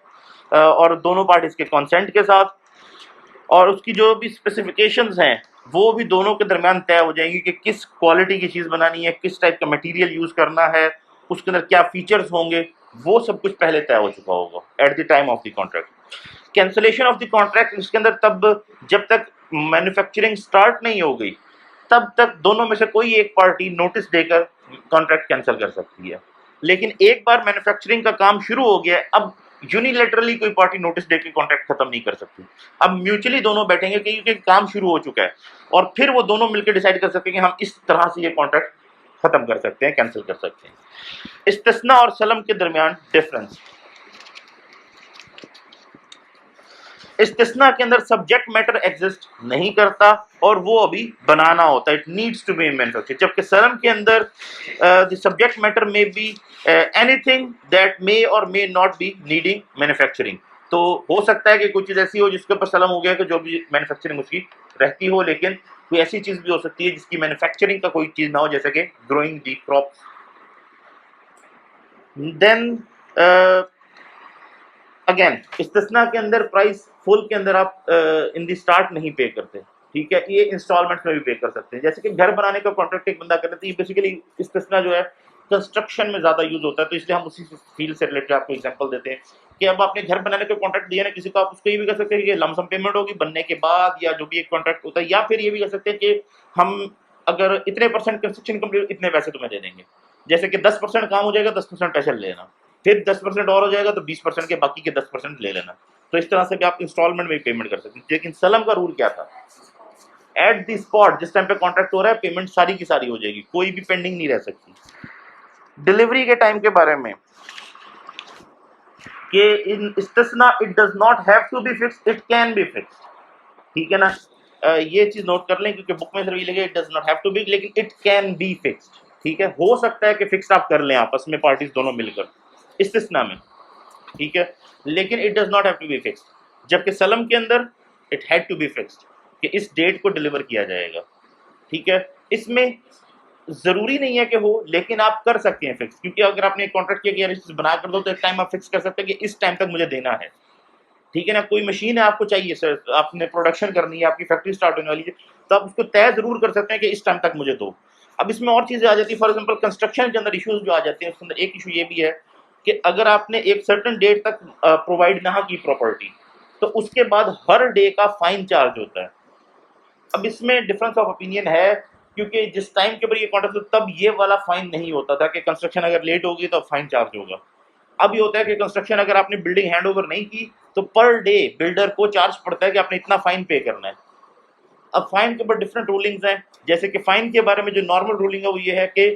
और दोनों पार्टीज के कंसेंट के साथ, और उसकी जो भी स्पेसिफिकेशंस हैं वो भी दोनों के दरमियान तय हो जाएंगी कि किस क्वालिटी की चीज़ बनानी है, किस टाइप का मटेरियल यूज़ करना है, उसके अंदर क्या फीचर्स होंगे, वो सब कुछ पहले तय हो चुका होगा eight the time of the contract. Cancellation of the contract इसके अंदर तब जब तक मैन्युफैक्चरिंग स्टार्ट नहीं हो गई तब तक दोनों में से कोई एक पार्टी नोटिस देकर कॉन्ट्रैक्ट कैंसिल कर सकती है, लेकिन एक बार मैन्युफैक्चरिंग का काम शुरू हो गया है, अब यूनिलेटरली कोई पार्टी नोटिस देकर कॉन्ट्रैक्ट खत्म नहीं कर सकती। अब म्यूचुअली दोनों बैठेंगे क्योंकि काम शुरू हो चुका है, और फिर वो दोनों मिलकर डिसाइड कर सकते हैं कि हम इस तरह से ये कॉन्ट्रैक्ट खत्म कर सकते हैं, कैंसिल कर सकते हैं। इस्तिस्ना और सलम के दरमियान डिफरेंस, इस्तिस्ना के अंदर सब्जेक्ट मैटर एग्जिस्ट नहीं करता और वो अभी बनाना होता है, it needs to be manufactured, जबकि सलम के अंदर द सब्जेक्ट मैटर में बी एनीथिंग दैट मे और may not be needing manufacturing. तो हो सकता है कि कोई चीज़ ऐसी हो जिसके ऊपर सलम हो गया कि जो भी मैन्युफैक्चरिंग उसकी रहती हो, लेकिन कोई ऐसी चीज़ भी हो सकती है जिसकी मैन्युफैक्चरिंग का कोई चीज़ ना हो, जैसे कि growing the crop. Then again इस्तिस्ना के अंदर प्राइस फुल के अंदर आप इन दी स्टार्ट नहीं पे करते, ठीक है, ये इंस्टॉलमेंट्स में भी पे कर सकते हैं। जैसे कि घर बनाने का कॉन्ट्रैक्ट एक बंदा कर लेता है, ये बेसिकली इस्तिस्ना जो है कंस्ट्रक्शन में ज़्यादा यूज होता है, तो इसलिए हम उसी फील्ड से रिलेटेड आपको एग्जांपल देते हैं कि अब आपने घर बनाने का कॉन्ट्रैक्ट दिया ना किसी को, आप उसको ये भी कर सकते हैं कि लमसम पेमेंट होगी बनने के बाद, या जो भी एक कॉन्ट्रैक्ट होता है, या फिर ये भी कर सकते हैं कि हम अगर इतने % कंस्ट्रक्शन कंप्लीट इतने पैसे तुम्हें दे देंगे, जैसे कि 10% काम हो जाएगा 10% पैसे ले लेना, फिर 10% और हो जाएगा तो 20% के बाकी के 10% ले लेना। तो इस तरह से भी आप इंस्टॉलमेंट में पेमेंट कर सकते हैं। लेकिन सलम का रूल क्या था, एट द स्पॉट जिस टाइम पे कॉन्ट्रैक्ट हो रहा है पेमेंट सारी की सारी हो जाएगी, कोई भी पेंडिंग नहीं रह सकती। डिलीवरी के टाइम के बारे में कि इन इस्तिस्ना it does not have to be fixed, it can be fixed, ठीक है ना, ये चीज नोट कर लें क्योंकि बुक में सिर्फ ये लिखा है it does not have to be, लेकिन इट कैन बी फिक्स्ड, ठीक है, हो सकता है कि फिक्स्ड आप कर लें आपस में पार्टीज दोनों मिलकर इस्तिस्ना में, ठीक है, लेकिन it does not have to be fixed. जबकि सलम के अंदर it had to be fixed कि इस डेट को डिलीवर किया जाएगा, ठीक है। इसमें जरूरी नहीं है कि हो, लेकिन आप कर सकते हैं फिक्स, क्योंकि अगर आपने कॉन्ट्रैक्ट किया कि यार इस चीज़ बना कर दो तो एक टाइम आप फिक्स कर सकते हैं कि इस टाइम तक मुझे देना है, ठीक है ना, कोई मशीन है आपको चाहिए सर, आपने प्रोडक्शन करनी है, आपकी फैक्ट्री स्टार्ट होने वाली है, तो आप उसको तय जरूर कर सकते हैं कि इस टाइम तक मुझे दो। अब इसमें और चीजें आ जाती है, फॉर एग्जांपल कंस्ट्रक्शन के अंदर इश्यूज जो आ जाते हैं, उसके अंदर एक इशू ये भी है कि अगर आपने एक सर्टेन डेट तक प्रोवाइड ना की प्रॉपर्टी, तो उसके बाद हर डे का फाइन चार्ज होता है। अब इसमें डिफरेंस ऑफ ओपिनियन है, क्योंकि जिस टाइम के ऊपर ये कॉन्ट्रैक्ट तब ये वाला फाइन नहीं होता था कि कंस्ट्रक्शन अगर लेट होगी तो फाइन चार्ज होगा। अब ये होता है कि कंस्ट्रक्शन अगर आपने बिल्डिंग हैंड ओवर नहीं की तो पर डे बिल्डर को चार्ज पड़ता है कि आपने इतना फाइन पे करना है। अब फाइन के ऊपर डिफरेंट रूलिंग्स हैं, जैसे कि फाइन के बारे में जो नॉर्मल रूलिंग है वो ये है कि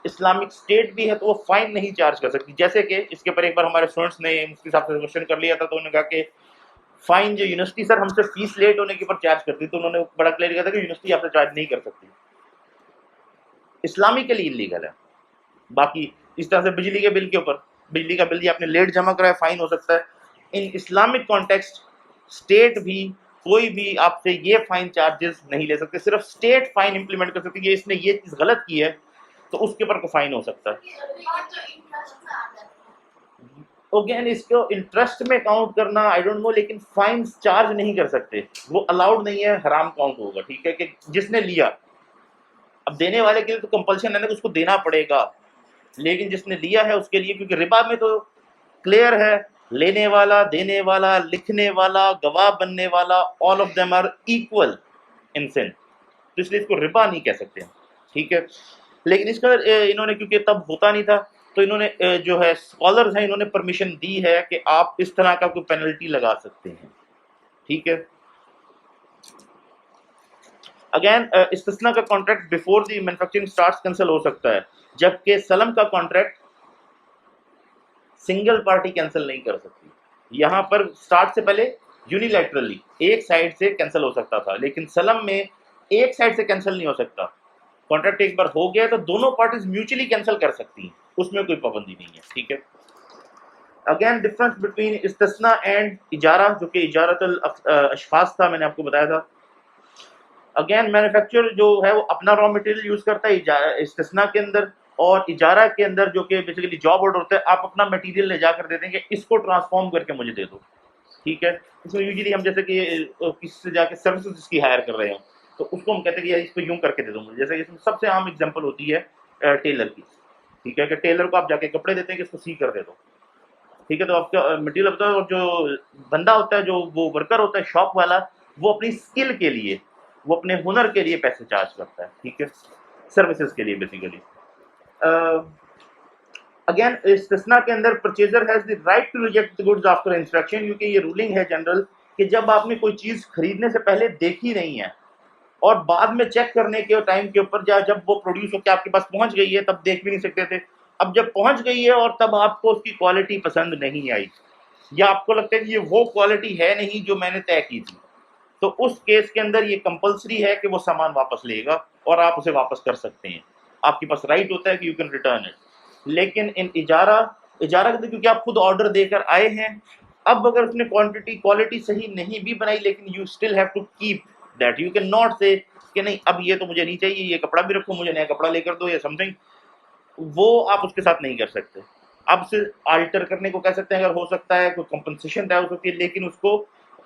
इस्लामिक स्टेट भी है तो वो फाइन नहीं चार्ज कर सकती। जैसे कि इसके ऊपर एक बार हमारे स्टूडेंट्स ने मुफ्ती साहब से क्वेश्चन कर लिया था, तो उन्होंने कहा कि फाइन जो यूनिवर्सिटी सर हमसे फीस लेट होने के ऊपर चार्ज करती, तो उन्होंने बड़ा क्लियर किया था कि यूनिवर्सिटी आपसे चार्ज नहीं कर सकती, इस्लामिकली इलीगल है। बाकी इस तरह से बिजली के बिल के ऊपर, बिजली का बिल आपने लेट जमा कराया फाइन हो सकता है। इन इस्लामिक कॉन्टेक्स्ट स्टेट भी कोई भी आपसे ये फाइन चार्जेस नहीं ले सकते, सिर्फ स्टेट फाइन इंप्लीमेंट कर सकती है, इसने ये चीज गलत की है तो उसके ऊपर को फाइन हो सकता है। अगेन इसको इंटरेस्ट में काउंट करना आई डोंट नो, लेकिन फाइन चार्ज नहीं कर सकते, वो अलाउड नहीं है, हराम काउंट होगा। ठीक है कि जिसने लिया, अब देने वाले के लिए तो कंपल्शन है ना कि उसको देना पड़ेगा, लेकिन जिसने लिया है उसके लिए, क्योंकि रिबा में तो क्लियर है, लेने वाला, देने वाला, लिखने वाला, गवाह बनने वाला, all of them are equal in sin, तो इसलिए इसको रिबा नहीं कह सकते। ठीक है, लेकिन इसका इन्होंने, क्योंकि तब होता नहीं था, तो इन्होंने जो है स्कॉलर्स हैं, इन्होंने परमिशन दी है कि आप इस तरह का कोई पेनल्टी लगा सकते हैं। ठीक है, अगेन इस्तिस्ना का contract before the manufacturing starts cancel हो सकता है, जबकि सलम का कॉन्ट्रैक्ट सिंगल पार्टी कैंसिल नहीं कर सकती। यहां पर स्टार्ट से पहले यूनिलैटरली एक साइड से कैंसिल हो सकता था, लेकिन सलम में एक साइड से कैंसिल नहीं हो सकता। कॉन्ट्रैक्ट एक बार हो गया तो दोनों पार्टीज म्यूचुअली कैंसिल कर सकती हैं, उसमें कोई पाबंदी नहीं है। ठीक है, अगेन डिफरेंस बिटवीन इस्तिस्ना एंड इजारा, जो कि इजारतुल अशखास था, मैंने आपको बताया था। अगेन मैन्युफैक्चरर जो है वो अपना रॉ मटेरियल यूज करता है इस्तिस्ना के अंदर, और इजारा के अंदर जो कि बेसिकली जॉब ऑर्डर होता है, आप अपना मटेरियल ले जाकर दे देंगे, इसको ट्रांसफॉर्म करके मुझे दे दो। ठीक है, इसमें यूजुअली हम जैसे कि किसी से जाके सर्विसेज इसकी हायर कर रहे हो, तो उसको हम कहते हैं कि यार इसको यूं करके दे दो मुझे। जैसे इसमें सबसे आम एग्जांपल होती है टेलर की। ठीक है, कि टेलर को आप जाके कपड़े देते हैं कि इसको सी कर दे दो। ठीक है, तो आपका मटेरियल होता है, और जो बंदा होता है, जो वो वर्कर होता है शॉप वाला, वो अपनी स्किल के लिए, वो अपने हुनर के लिए पैसे चार्ज करता है। ठीक है, सर्विसेज के लिए बेसिकली। अगेन इस्तिस्ना के अंदर purchaser has the right to reject the goods after inspection, क्योंकि ये रूलिंग है जनरल कि जब आपने कोई चीज खरीदने से पहले देखी नहीं है और बाद में चेक करने के टाइम के ऊपर, जब वो प्रोड्यूस होकर आपके पास पहुंच गई है तब देख भी नहीं सकते थे, अब जब पहुंच गई है और तब आपको उसकी क्वालिटी पसंद नहीं आई, या आपको लगता है कि ये वो क्वालिटी है नहीं जो मैंने तय की थी, तो उस केस के अंदर ये कंपलसरी है कि वो सामान वापस लेगा और आप उसे वापस कर सकते हैं, आपके पास राइट होता है कि यू कैन रिटर्न इट। लेकिन इन इजारा के अंदर क्योंकि आप खुद ऑर्डर देकर आए हैं, अब अगर उसने क्वालिटी सही नहीं भी बनाई, लेकिन you still have to keep that, you can not say कि नहीं अब ये तो मुझे नहीं चाहिए, ये कपड़ा भी रखो, मुझे नया कपड़ा लेकर दो या समथिंग, वो आप उसके साथ नहीं कर सकते। आप उसे आल्टर करने को कह सकते हैं, अगर हो सकता है कोई कंपनसेशन तय हो सकती है, लेकिन उसको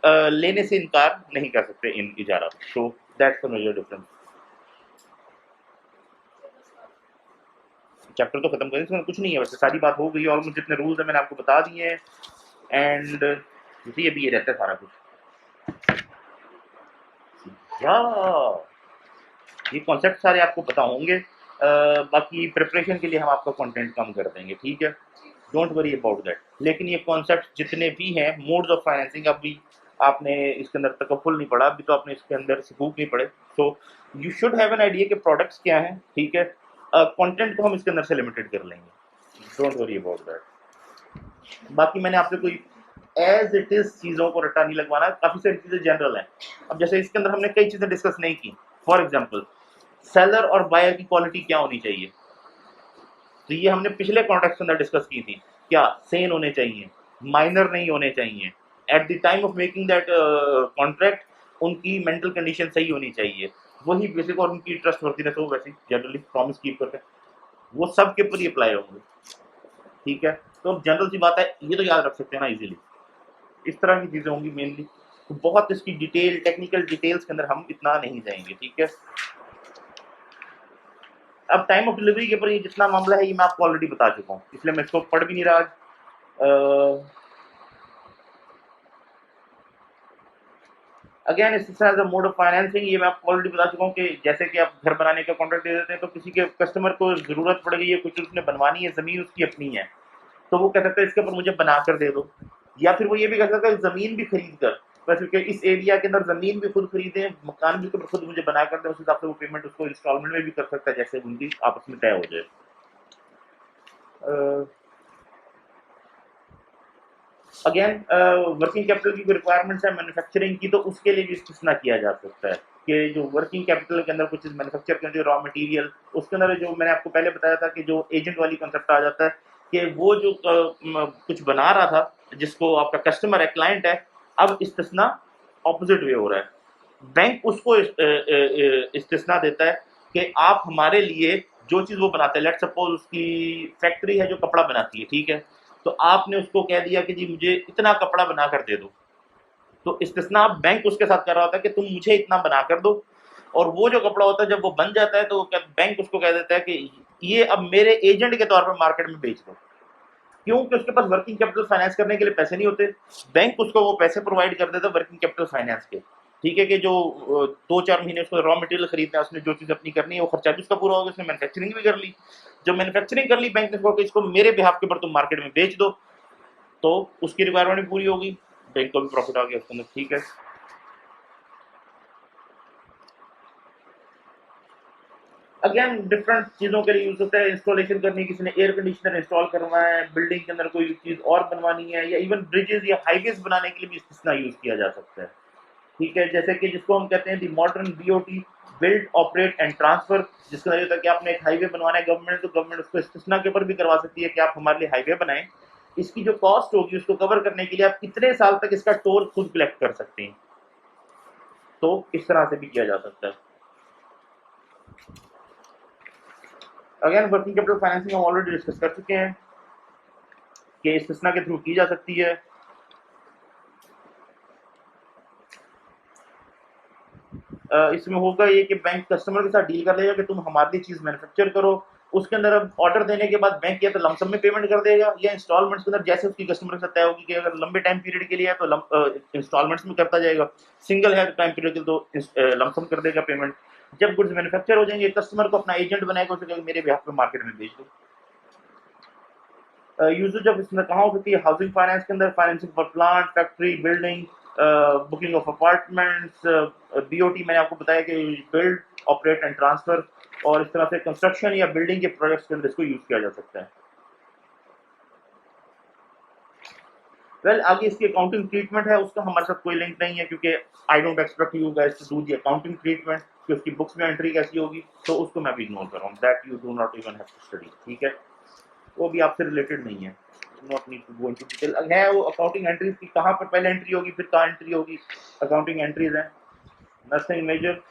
लेने से इनकार नहीं कर सकते इन इजारा। So that's the major difference. Chapter तो खत्म करें, इसमें कुछ नहीं है, वैसे सारी बात हो गई, और जितने रूल्स हैं मैंने आपको बता दिए हैं, एंड इसी अभी ये रहता है सारा कुछ। या ये कॉन्सेप्ट सारे आपको पता होंगे, बाकी प्रिपरेशन के लिए हम आपका कंटेंट कम कर देंगे। ठीक है, डोंट वरी अबाउट दैट। लेकिन ये कॉन्सेप्ट जितने भी हैं, मोड्स ऑफ फाइनेंसिंग, अभी आपने इसके अंदर तकफुल नहीं पढ़ा, अभी तो आपने इसके अंदर सकूक नहीं पढ़े, so you should have an idea कि प्रोडक्ट्स क्या हैं। ठीक है, कंटेंट को हम इसके अंदर से लिमिटेड कर लेंगे, डोंट वरी अबाउट दैट। बाकी मैंने आपसे कोई एज इट इज चीज़ों को रट्टा नहीं लगवाना, काफ़ी सारी चीज़ें जनरल हैं। अब जैसे इसके अंदर हमने कई चीज़ें डिस्कस नहीं की, फॉर एग्जाम्पल सेलर और बायर की क्वालिटी क्या होनी चाहिए, तो ये हमने पिछले कॉन्ट्रैक्ट के अंदर डिस्कस की थी। क्या सेन होने चाहिए, माइनर नहीं होने चाहिए, eight the time of making that contract उनकी मेंटल कंडीशन सही होनी चाहिए, वही बेसिक, और उनकी ट्रस्ट वर्दीनेस हो, वैसे जनरली प्रॉमिस कीप करते हैं, वो सब के ऊपर ही अप्लाई होंगे। ठीक है, तो अब जनरल सी बात है, ये तो याद रख सकते हैं ना इजीली। इस तरह की चीज़ें होंगी मेनली। तो बहुत इसकी डिटेल टेक्निकल डिटेल्स के अंदर हम इतना नहीं जाएंगे, ठीक है। अब टाइम ऑफ डिलीवरी के ऊपर ये जितना मामला है ये मैं आपको ऑलरेडी बता चुका हूँ, इसलिए मैं इसको पढ़ भी नहीं रहा आज। अगेन इस as a mode of financing, ये मैं आपको ऑलरेडी बता चुका हूँ कि जैसे कि आप घर बनाने का कॉन्ट्रैक्ट दे देते हैं, तो किसी के कस्टमर को ज़रूरत पड़ गई है, कुछ उसने बनवानी है, ज़मीन उसकी अपनी है, तो वो कह सकता है इसके ऊपर मुझे बना कर दे दो। या फिर वो ये भी कह सकता है ज़मीन भी खरीद कर, वैसे कि इस एरिया के अंदर ज़मीन भी खुद खरीदें, मकान भी खुद मुझे बना कर दें, उस हिसाब से वो पेमेंट उसको इंस्टॉलमेंट में भी कर सकता है, जैसे उनकी आपस में तय हो जाए। अगेन वर्किंग कैपिटल की रिक्वायरमेंट्स है मैन्युफैक्चरिंग की, तो उसके लिए भी इस्तेमाल किया जा सकता है कि जो वर्किंग कैपिटल के अंदर कुछ मैन्युफैक्चर के जो रॉ मटेरियल, उसके अंदर जो मैंने आपको पहले बताया था कि जो एजेंट वाली कॉन्सेप्ट आ जाता है कि वो जो कुछ बना रहा था जिसको आपका कस्टमर है, क्लाइंट है, अब इस्तेमाल ऑपोजिट वे हो रहा है। बैंक उसको इस्तेमाल देता है कि आप हमारे लिए जो चीज़ वो बनाते हैं, लेट सपोज उसकी फैक्ट्री है जो कपड़ा बनाती है, ठीक है, तो आपने उसको कह दिया कि जी मुझे इतना कपड़ा बना कर दे दो, तो इस्तेस्ना बैंक उसके साथ कर रहा होता है कि तुम मुझे इतना बना कर दो, और वो जो कपड़ा होता है जब वो बन जाता है तो बैंक उसको कह देता है कि ये अब मेरे एजेंट के तौर पर मार्केट में बेच दो। क्योंकि उसके पास वर्किंग कैपिटल फाइनेंस करने के लिए पैसे नहीं होते, बैंक उसको वो पैसे प्रोवाइड कर देता है वर्किंग कैपिटल फाइनेंस के, ठीक है, कि जो 2-4 महीने उसको रॉ मटेरियल खरीदना है, उसने जो चीज़ अपनी करनी है वो खर्चा भी उसका पूरा होगा, उसने मैन्युफैक्चरिंग भी कर ली। जो मैन्युफैक्चरिंग कर ली, बैंक ने कहा कि इसको मेरे बिहाफ के ऊपर तुम मार्केट में बेच दो, तो उसकी रिक्वायरमेंट भी पूरी होगी, बैंक को भी प्रॉफिट आ गया उसके अंदर, ठीक है। अगेन डिफरेंट चीज़ों के लिए यूज़ होता है, इंस्टॉलेशन करनी, किसी ने एयर कंडीशनर इंस्टॉल करवाना है, बिल्डिंग के अंदर कोई चीज़ और बनवानी है, या इवन ब्रिजेस या हाईवेज बनाने के लिए भी इसका यूज़ किया जा सकता है, ठीक है। जैसे कि जिसको हम कहते हैं दी modern BOT, build operate and transfer, जिसका ये होता है कि आपने एक हाईवे बनवाना है गवर्नमेंट, तो गवर्नमेंट उसको इस्तिस्ना के ऊपर भी करवा सकती है कि आप हमारे लिए हाईवे बनाएं, इसकी जो कॉस्ट होगी उसको कवर करने के लिए आप कितने साल तक इसका टोल खुद कलेक्ट कर सकते हैं, तो इस तरह से भी किया जा सकता है। अगेन वर्किंग कैपिटल फाइनेंसिंग हम ऑलरेडी डिस्कस कर चुके हैं कि इस्तिस्ना के थ्रू की जा सकती है। इसमें होगा ये कि बैंक कस्टमर के साथ डील कर लेगा कि तुम हमारे लिए चीज़ मैन्युफैक्चर करो, उसके अंदर अब ऑर्डर देने के बाद बैंक या तो लमसम में पेमेंट कर देगा या इंस्टॉलमेंट्स के अंदर, जैसे उसकी कस्टमर के साथ तय होगी कि अगर लंबे टाइम पीरियड के लिए है तो इंस्टॉलमेंट्स में करता जाएगा, सिंगल है तो टाइम पीरियड के तो लमसम कर देगा पेमेंट। जब गुड्स मैन्युफैक्चर हो जाएंगे, कस्टमर को अपना एजेंट बनाएगा, उसे कहेगा मेरे बिहाफ पे मार्केट में बेच दो। यूजेज ऑफ इसमें कहाँ हो सकती है, हाउसिंग फाइनेंस के अंदर, financing for plant, factory, building, booking of apartments, BOT मैंने आपको बताया कि बिल्ड ऑपरेट एंड ट्रांसफर, और इस तरह से कंस्ट्रक्शन या बिल्डिंग के प्रोजेक्ट्स के अंदर इसको यूज किया जा सकता है। आगे इसकी अकाउंटिंग ट्रीटमेंट है, उसका हमारे साथ कोई लिंक नहीं है, क्योंकि I don't expect you guys to do the accounting treatment कि उसकी बुक्स में एंट्री कैसी होगी, तो उसको मैं भी इग्नोर कर रहा हूँ, that you do not even have to study, ठीक है, वो भी आपसे रिलेटेड नहीं है, not need to go into detail. है वो अकाउंटिंग एंट्रीज की कहाँ पर पहले एंट्री होगी फिर कहाँ एंट्री होगी, अकाउंटिंग एंट्रीज हैं, नथिंग मेजर।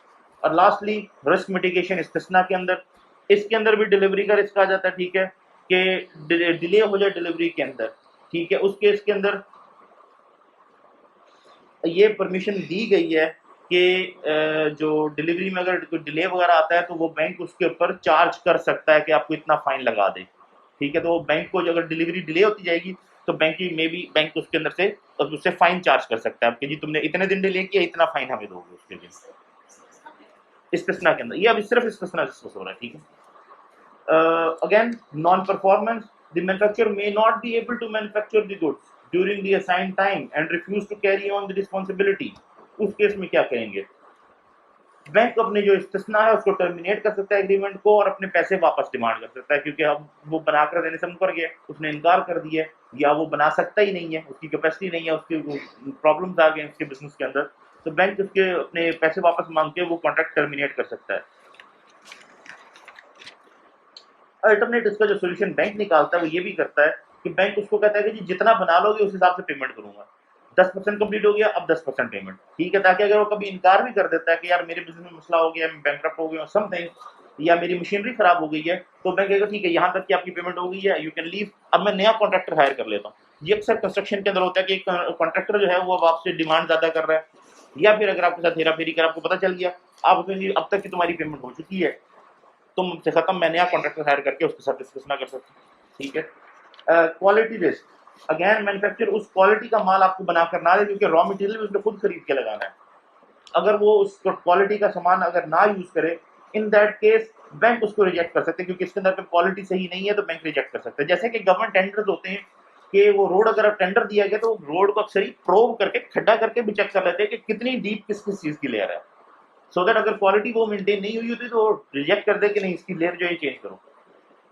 और लास्टली रिस्क मिटिगेशन इस्तिस्ना के अंदर, इसके अंदर भी डिलीवरी का रिस्क आ जाता है, ठीक है, कि डिले हो जाए डिलीवरी के अंदर, ठीक है, उस केस के अंदर ये परमिशन दी गई है कि जो डिलीवरी में अगर कोई डिले वगैरह आता है तो वो बैंक उसके ऊपर चार्ज कर सकता है कि आपको इतना फाइन लगा दे, ठीक है, तो वो बैंक को अगर डिलीवरी डिले होती जाएगी तो बैंक उसके अंदर से उससे फाइन चार्ज कर सकता है कि जी तुमने इतने दिन डिले किया, इतना फाइन हमें दोगे उसके लिए, इस्तिस्ना के अंदर। ये अभी सिर्फ इस्तिस्ना डिस्कस हो रहा है, ठीक है। Again non performance, the manufacturer may not be able to manufacture the goods during the assigned time and refuse to carry on the responsibility, उस केस में क्या करेंगे, बैंक अपने जो इस्तिस्ना है उसको टर्मिनेट कर सकता है एग्रीमेंट को, और अपने पैसे वापस डिमांड कर सकता है, क्योंकि अब वो बनाकर देने से मुकर गया, उसने इनकार कर दिया, या वो बना सकता ही नहीं है, उसकी कैपेसिटी नहीं है, उसकी प्रॉब्लम्स आ गए उसके बिजनेस के अंदर, तो बैंक उसके अपने पैसे वापस मांग के वो कॉन्ट्रैक्ट टर्मिनेट कर सकता है। अल्टरनेट इसका जो सोल्यूशन बैंक निकालता है वो ये भी करता है कि बैंक उसको कहता है कि जी जितना बना लोगे उस हिसाब से पेमेंट करूंगा, 10% कंप्लीट हो गया, अब 10% पेमेंट, ठीक है, ताकि अगर वो कभी इनकार भी कर देता है कि यार मेरे बिजनेस में मसला हो गया, मैं बैंकरप्ट हो गया समथिंग, या मेरी मशीनरी खराब हो गई है, तो बैंक कहेगा ठीक है यहाँ तक कि आपकी पेमेंट हो गई है, यू कैन लीव, अब मैं नया कॉन्ट्रैक्टर हायर कर लेता हूँ, ये अक्सर कंस्ट्रक्शन के अंदर होता है कि कॉन्ट्रैक्टर जो है वो अब आपसे डिमांड ज़्यादा कर रहा है, या फिर अगर आपके साथ हेरा फेरी कर आपको पता चल गया, आप अब तक की तुम्हारी पेमेंट हो चुकी है, तुम मुझसे खत्म, मैं नया कॉन्ट्रैक्टर हायर करके उसके साथ डिस्कस ना कर सकता। ठीक है। क्वालिटी रिस्क, अगेन मैन्युफैक्चर उस क्वालिटी का माल आपको बना कर ना दे, क्योंकि रॉ मटेरियल भी उसने खुद खरीद के लगाना है। अगर वो उस क्वालिटी का सामान अगर ना यूज करे, इन दैट केस बैंक उसको रिजेक्ट कर सकते हैं, क्योंकि इसके अंदर अगर क्वालिटी सही नहीं है तो बैंक रिजेक्ट कर सकते हैं। जैसे कि गवर्नमेंट टेंडर्स होते हैं कि वो रोड अगर टेंडर दिया गया तो रोड को अक्सर ही प्रोब करके खड्डा करके भी चेक कर लेते हैं कि कितनी डीप किस किस चीज की लेयर है, सो दैट अगर क्वालिटी वो मेंटेन नहीं हुई होती तो रिजेक्ट कर दे कि नहीं इसकी लेयर जो है चेंज करो,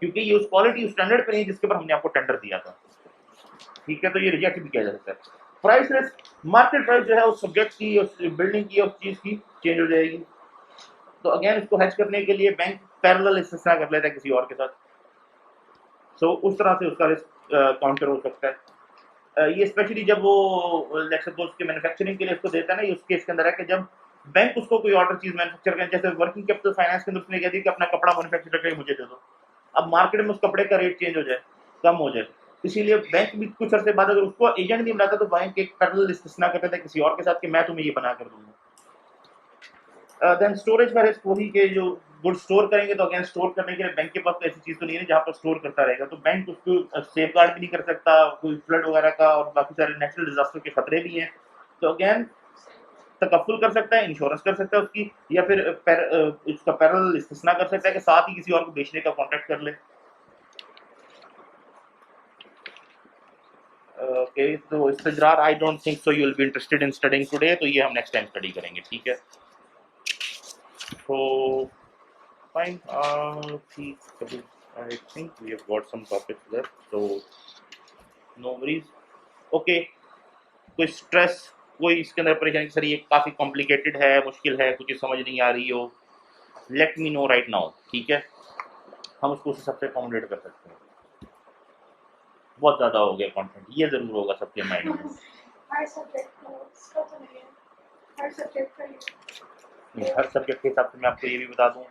क्योंकि ये उस क्वालिटी उस स्टैंडर्ड पे नहीं जिसके ऊपर हमने आपको टेंडर दिया था। ठीक है, तो ये रिजेक्ट भी किया जा सकता है। प्राइस रिस्क, मार्केट प्राइस जो है उस सब्जेक्ट की, उस बिल्डिंग की, उस चीज की चेंज हो जाएगी, तो अगेन उसको हेज करने के लिए बैंक पैरेलल इस्तेमाल कर लेता है किसी और के साथ, सो उस तरह से उसका रिस्क काउंटर हो सकता है। ये स्पेशली जब वो लेट्स सपोज के मैन्युफैक्चरिंग के लिए उसको देता है ना, ये उस केस के अंदर है कि जब बैंक उसको कोई ऑर्डर चीज मैन्युफैक्चर करें, जैसे वर्किंग कैपिटल फाइनेंस के अंदर उसने कह दिया कि अपना कपड़ा मैन्युफैक्चर करके मुझे दे दो, अब मार्केट में उस कपड़े का रेट चेंज हो जाए, कम हो जाए, इसीलिए बैंक भी कुछ अर्से बाद अगर उसको एजेंट नहीं बनाता तो बैंक एक पैरेलल इस्तेमाल करता था किसी और के साथ कि मैं तुम्हें ये बना कर दूंगा। देन स्टोरेज का रिस्क, वही के जो गुड स्टोर करेंगे तो अगेन स्टोर करने के लिए बैंक के पास तो ऐसी चीज तो नहीं है जहाँ पर स्टोर करता रहेगा, तो बैंक उसको सेफ गार्ड भी नहीं कर सकता, कोई फ्लड वगैरह का और बाकी सारे नेचुरल डिजास्टर के खतरे भी हैं, तो अगेन तकफ्फुल कर सकता है, इंश्योरेंस कर सकता है उसकी, या फिर इसका पैरेलल इस्तेमाल कर सकता है कि साथ ही किसी और को बेचने का कॉन्ट्रैक्ट कर ले। ओके, तो इस्तजरार I don't think so you will be interested in studying today, तो ये हम नेक्स्ट टाइम स्टडी करेंगे। ठीक है, तो fine. I think we have got some topics left, so no worries. Okay, कोई स्ट्रेस, कोई इसके अंदर परेशानी, सर ये काफ़ी कॉम्प्लिकेटेड है, मुश्किल है, कुछ समझ नहीं आ रही हो, let me know right now. ठीक है, हम उसको उस हिसाब से अकोमोडेट कर सकते हैं। बहुत ज़्यादा हो गया कंटेंट, ये ज़रूर होगा सबके माइंड में। हर सब्जेक्ट का इसका तो नहीं है, हर सब्जेक्ट का नहीं, हर सब्जेक्ट के हिसाब से मैं आपको ये भी बता दूं,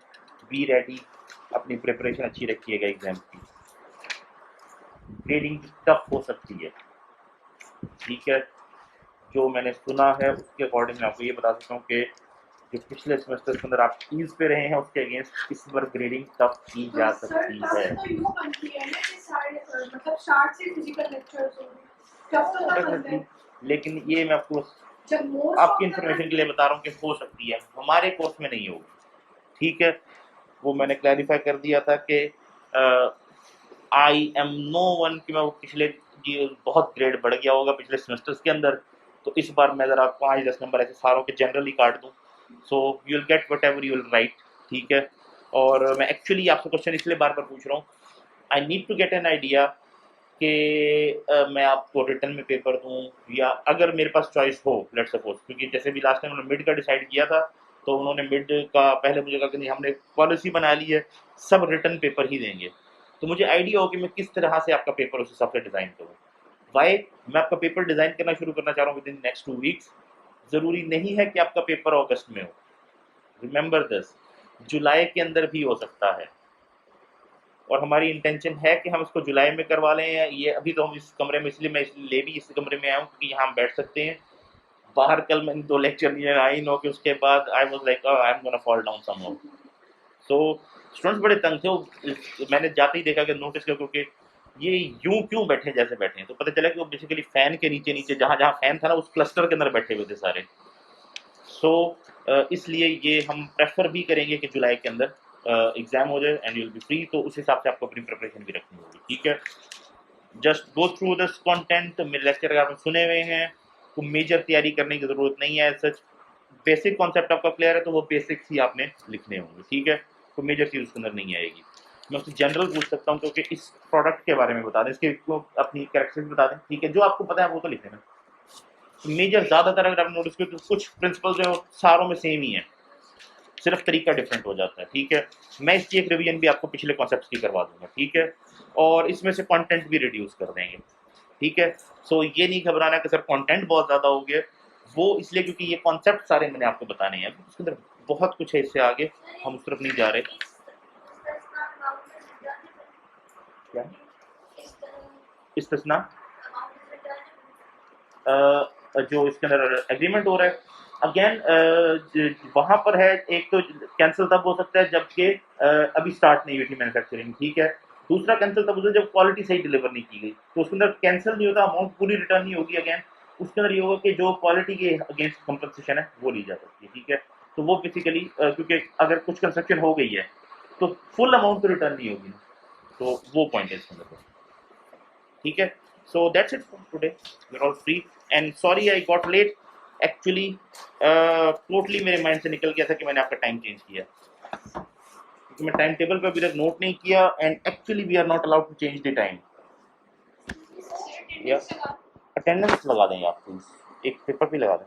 बी रेडी, अपनी प्रिपरेशन अच्छी रखिएगा एग्जाम की, ग्रेडिंग टफ हो सकती है। ठीक है, जो मैंने सुना है उसके अकॉर्डिंग मैं आपको ये बता सकता हूँ कि जो पिछले सेमेस्टर के अंदर आप ईज पे रहे हैं उसके अगेंस्ट इस बार ग्रेडिंग टफ की जा सकती है। तो यूं बनती है ना कि सारे मतलब स्टार्ट से फिजिकल लेक्चर्स हो गए, टफ तो तब बनते हैं, लेकिन ये मैं आपको जब मोस्ट आपकी इंफॉर्मेशन के लिए बता रहा हूँ कि हो सकती है, हमारे कोर्स में नहीं होगी। ठीक है, वो मैंने क्लैरिफाई कर दिया था कि आई एम नो वन कि मैं वो पिछले बहुत ग्रेड बढ़ गया होगा पिछले सेमेस्टर्स के अंदर, तो इस बार मैं ज़रा 5-10 नंबर ऐसे सारों के जनरली काट दूँ, सो you will get what ever you will write. ठीक है, और मैं एक्चुअली आपसे क्वेश्चन इसलिए बार बार पूछ रहा हूँ, I need to get an idea कि मैं आपको रिटर्न में पेपर दूँ, या अगर मेरे पास चॉइस हो, लेट्स सपोज, क्योंकि जैसे भी लास्ट टाइम उन्होंने मिड का डिसाइड किया था, तो उन्होंने मिड का पहले मुझे कहा कि नहीं हमने पॉलिसी बना ली है सब रिटर्न पेपर ही देंगे, तो मुझे आइडिया हो कि मैं किस तरह से आपका पेपर उस हिसाब से डिज़ाइन करूँ। वाई, मैं आपका पेपर डिज़ाइन करना शुरू करना चाह रहा हूँ विद इन नेक्स्ट 2 वीक्स। ज़रूरी नहीं है कि आपका पेपर अगस्त में हो, रिमेंबर दिस, जुलाई के अंदर भी हो सकता है, और हमारी इंटेंशन है कि हम इसको जुलाई में करवा लें। ये अभी तो हम इस कमरे में, इसलिए मैं ले भी इस कमरे में आया हूँ क्योंकि यहाँ हम बैठ सकते हैं। बाहर कल मैंने 2 लेक्चर लिए, आई नो कि उसके बाद I was like I am gonna fall down somehow, so students बड़े तंग थे मैंने जाते ही देखा कि नोटिस किया, क्योंकि ये यूं क्यों बैठे जैसे बैठे हैं, तो पता चला कि वो बेसिकली फैन के नीचे नीचे जहाँ जहाँ फैन था ना उस क्लस्टर के अंदर बैठे हुए थे सारे। सो इसलिए ये हम प्रेफर भी करेंगे कि जुलाई के अंदर एग्जाम हो जाए and you will B free, तो उस हिसाब से आपको अपनी प्रिपरेशन भी रखनी होगी। ठीक है, just go through this content, मेरे लेक्चर अगर आपने सुने हुए हैं तो मेजर तैयारी करने की ज़रूरत नहीं है, सच बेसिक कॉन्सेप्ट आपका क्लियर है तो वो बेसिक्स ही आपने लिखने होंगे। ठीक है, तो मेजर चीज़ उसके अंदर नहीं आएगी। मैं उससे जनरल पूछ सकता हूँ क्योंकि इस प्रोडक्ट के बारे में बता दें, इसके अपनी कैरेक्टरिस्टिक्स बता दें। ठीक है, जो आपको पता है वो तो लिख देना। मेजर ज़्यादातर अगर आपने नोटिस किया तो कुछ प्रिंसिपल जो है सारों में सेम ही है, सिर्फ तरीका डिफरेंट हो जाता है। ठीक है, मैं इसकी एक रिवीजन भी आपको पिछले कॉन्सेप्ट्स की करवा दूंगा। ठीक है, और इसमें से कंटेंट भी रिड्यूस कर देंगे। ठीक है, सो ये नहीं घबराना कि सर कंटेंट बहुत ज़्यादा हो गया, वो इसलिए क्योंकि ये कॉन्सेप्ट सारे मैंने आपको बताने हैं, उसके अंदर बहुत कुछ है, इससे आगे हम उस तरफ नहीं जा रहे। क्या इस्तिस्ना? जो इसके अंदर एग्रीमेंट हो रहा है, अगेन वहाँ पर है, एक तो कैंसिल तब हो सकता है जबकि अभी स्टार्ट नहीं हुई थी मैन्युफैक्चरिंग, ठीक है। दूसरा कैंसिल तब होता है जब क्वालिटी सही डिलीवर नहीं की गई, तो उसके अंदर कैंसिल नहीं होता, अमाउंट पूरी रिटर्न नहीं होगी। अगेन उसके अंदर ये होगा कि जो क्वालिटी के अगेंस्ट कंपनसेशन है वो ली जा सकती है, ठीक है। तो वो बेसिकली क्योंकि अगर कुछ कंस्ट्रक्शन हो गई है तो फुल अमाउंट तो रिटर्न नहीं होगी, तो वो पॉइंट है इसके अंदर, ठीक है। So that's it for today, we are all free and sorry I got late, actually totally मेरे माइंड से निकल गया था कि मैंने आपका टाइम चेंज किया, क्योंकि मैं टाइम टेबल पर अभी तक नोट नहीं किया, and actually we are not allowed to change the time. या अटेंडेंस लगा दें आप प्लीज, एक पेपर भी लगा दें।